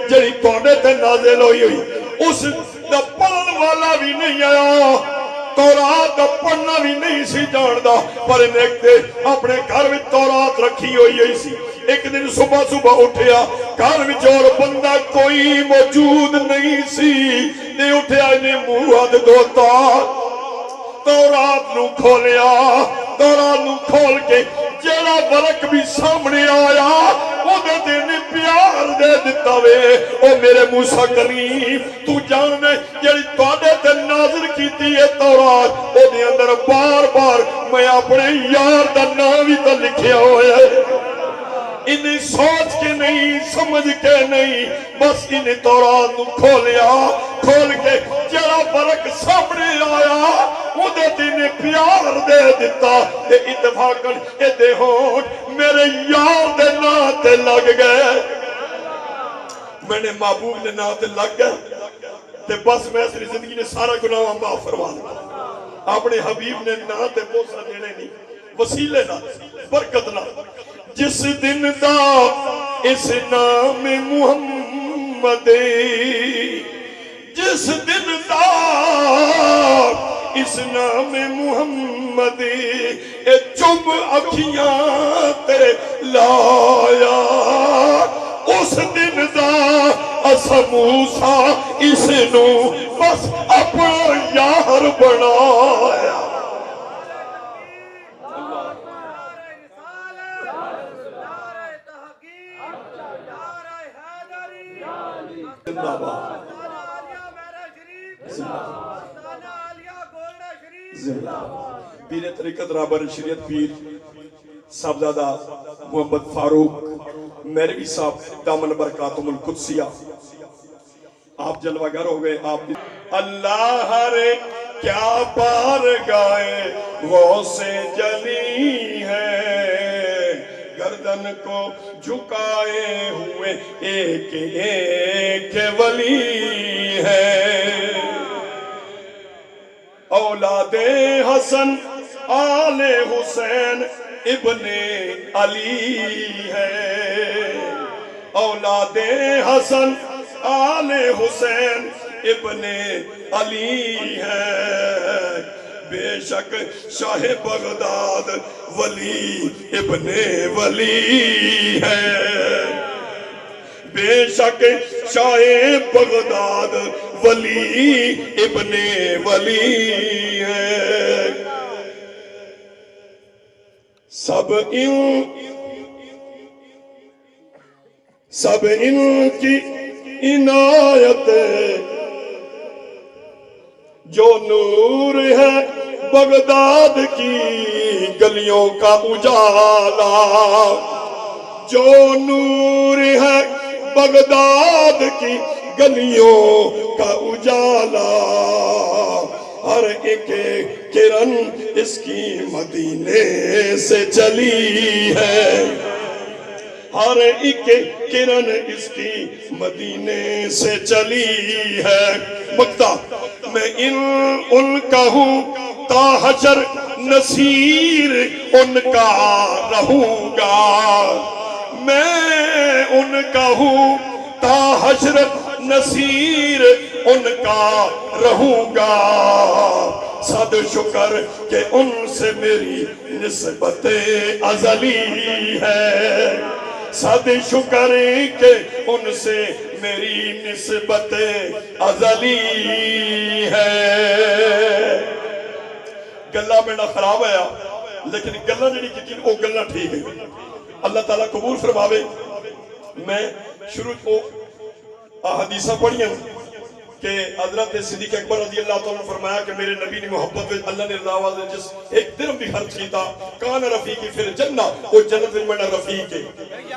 جڑی تواڈے تے نازل ہوئی اس دا پڑھن والا بھی نہیں آیا تورات دا پڑھنا بھی نہیں سی جاندا پر ایک تے اپنے گھر وچ تورات رکھی ہوئی سی ایک دن صبح صبح اٹھیا گھر وچ اور بندہ کوئی موجود نہیں سی تے اٹھیا نے منہ ہاتھ دھوتا تورات نو کھولیا تورات نو کھول کے جڑا ورق بھی سامنے آیا او دے دینے پیار دے دیتا وے او میرے موسیٰ کلیم تو جانے جڑی تواڈے تے نازل کیتی ہے تورات او دے اندر بار بار میں اپنے یار دا نام بھی تے لکھیا ہویا ہے انہیں سوچ کے نہیں سمجھ کے نہیں بس انہیں تورات نو کھولیا کھول کے جڑا ورق سامنے آیا وہ دے دینے پیار دے دیتا تے اتفاقاً اے دے ہونٹ میرے یار دے ناتے لگ گئے میں نے محبوب نے ناتے لگ گئے تے بس میں اپنی زندگی نے سارا گناہ معاف فرما دیا اپنے حبیب نے ناتے بوسہ دینے نہیں وسیلے نہ برکت نہ جس دن دا اس نام محمد جس دن دا اس نام محمد اے چب اکھیاں تے لایا اس دن دا اسا موسیٰ اس نو بس اپنا یار بنایا پیر طریقت رابر شریعت پیر صاحبزادہ محمد فاروق میروی صاحب دامن برکاتم القدسیہ آپ جلوہ گر ہو گئے آپ اللہ رے کیا بارگاہ غوث جلی ہے گردن کو جھکائے ہوئے ایک ایک ولی ہے اولاد حسن آل حسین ابن علی ہے اولاد حسن آل حسین ابن علی ہے بے شک شاہ بغداد ولی ابن ولی ہے بے شک شاہ بغداد ولی ابن ولی ہے سب ان کی عنایت جو نور ہے بغداد کی گلیوں کا اجالا جو نور ہے بغداد کی گلیوں کا اجالا ہر ایک کرن اس کی مدینے سے چلی ہے ہر ایک کرن اس کی مدینے سے چلی ہے مقتہ میں ان کا ہوں تا حشر نصیر ان کا رہوں گا میں ان کا ہوں تا حشر نصیر ان کا رہوں گا صد شکر کہ ان سے میری نسبت ازلی ہے صد شکر کہ ان سے میری نسبت ازلی ہے گلہ میں نہ خراب آیا لیکن گلہ جڑی کی وہ گلہ ٹھیک ہے اللہ تعالیٰ قبول فرماوے میں شروع کو حدیثہ پڑھیاں کہ حضرت صدیق اکبر رضی اللہ تعالیٰ نے فرمایا کہ میرے نبی نے محبت میں اللہ نے رضا نے جس ایک درم بھی خرچ کیتا کان رفیقی پھر جنہ وہ جنت میں میں رفیق ہے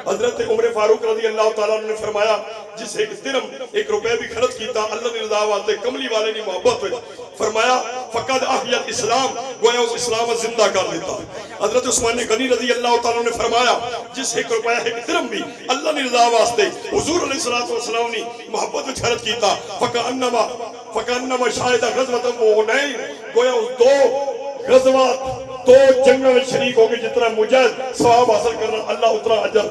حضرت عمر فاروق رضی اللہ تعالیٰ نے فرمایا جس ایک درم ایک روپے بھی خرچ کیتا اللہ نے رضا نے کملی والے نے محبت میں فرمایا فقد احیت اسلام گویا اس اسلام زندہ کر دیتا حضرت عثمان غنی رضی اللہ تعالیٰ نے فرمایا جس ایک روپے ایک درم بھی اللہ نے رضا واسطے حضور علیہ السلام نے محبت میں خرچ کیتا فکانما شاہدہ غزوة حنین گویا اس دو غزوات تو جنگوں میں شریک ہوگی، جتنا مجاہد ثواب حاصل کرنا اللہ اتنا اجر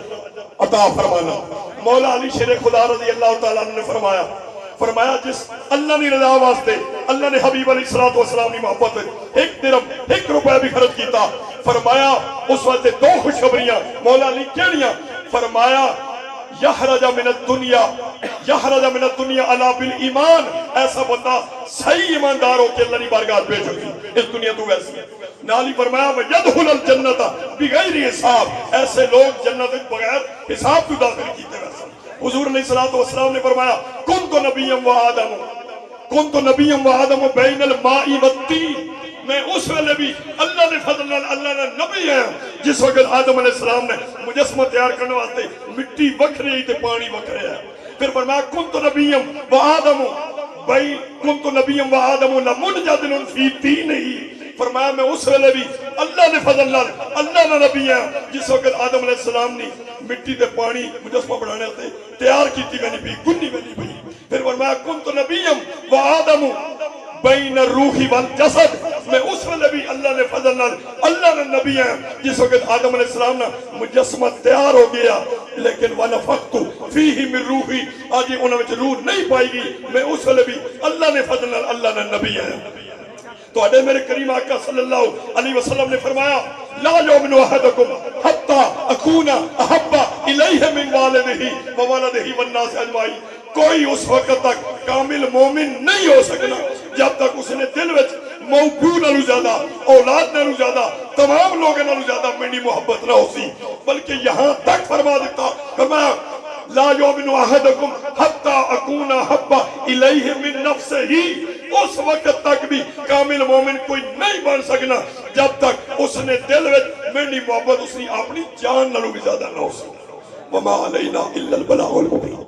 عطا فرمانا۔ مولا علی شیر خدا رضی اللہ تعالیٰ عنہ نے فرمایا جس اللہ نے رضا واسطے اللہ نے حبیب علیہ السلام کی محبت ایک درہم ایک روپے بھی خرچ کیتا، فرمایا اس وقت دو خوشخبریاں مولا علی کہنیاں، فرمایا یحرج من الدنیا علی بالایمان، ایسا بندہ صحیح ایماندار ہو کے اللہ کی بارگاہ بھیج ہوگی اس دنیا تو ویسی ہے۔ نالی فرمایا وَيَدْخُلَ الْجَنَّةَ بِغَيْرِ حساب، ایسے لوگ جنت بغیر حساب تو داخل کیتے ویسا۔ حضور علیہ السلام نے فرمایا كُنْتُ نَبِيًّا وَآدَمُ بَيْنَ الْمَاءِ وَالطِّينِ، میں اس ویلے بھی اللہ نے فضل اللہ نے نبی ہے جس وقت آدم علیہ السلام نے مجسمہ تیار کرنے واسطے مٹی وکھری ہے تے پانی وکھرے ہے۔ پھر فرمایا كُنْتُ نَبِيًّا وَآدَمُ لَمُنْجَدِلٌ فِي دِينِهِ، فرمایا میں اس ویلے بھی اللہ نے فضل اللہ نے نبی ہے جس وقت آدم علیہ السلام نے مٹی تے پانی مجسمہ بنانے ہوتے تیار کی تھی، میں نہیں پی گنی میں نہیں پی۔ پھر فرمایا كُنْتُ نَبِيًّا وَآدَمُ بین الروح والجسد، میں اس ویلے بھی اللہ نے فضل اللہ نے نبی ہے جس وقت آدم علیہ السلام نے مجسمہ تیار ہو گیا، لیکن وَنَفَخْتُ فِيهِ مِن روحی، آج انہوں میں روح نہیں پائے گی، میں اس ویلے بھی اللہ نے فضل اللہ نے نبی ہے۔ تو اڈے میرے کریم آقا صلی اللہ علیہ وسلم نے فرمایا لا یؤمن احدکم حتی اکون احب الیہ من والدہ وولدہ والناس اجمعین، کوئی اس وقت تک کامل مومن نہیں ہو سکنا جب تک اس نے دل وچ موقوع نالو زیادہ اولاد نالو زیادہ تمام لوگوں نالو زیادہ میری محبت نہ ہو سی، بلکہ یہاں تک فرما دیتا فرمایا لا یؤمن احدکم حتی اکون احب الیہ من نفسہ، اس وقت تک بھی کامل مومن کوئی نہیں بن سکنا جب تک اس نے دل وچ میری محبت اس نے اپنی جان نالو بھی زیادہ نہ ہو سکتا۔ وما علینا الا البلاغ المبین۔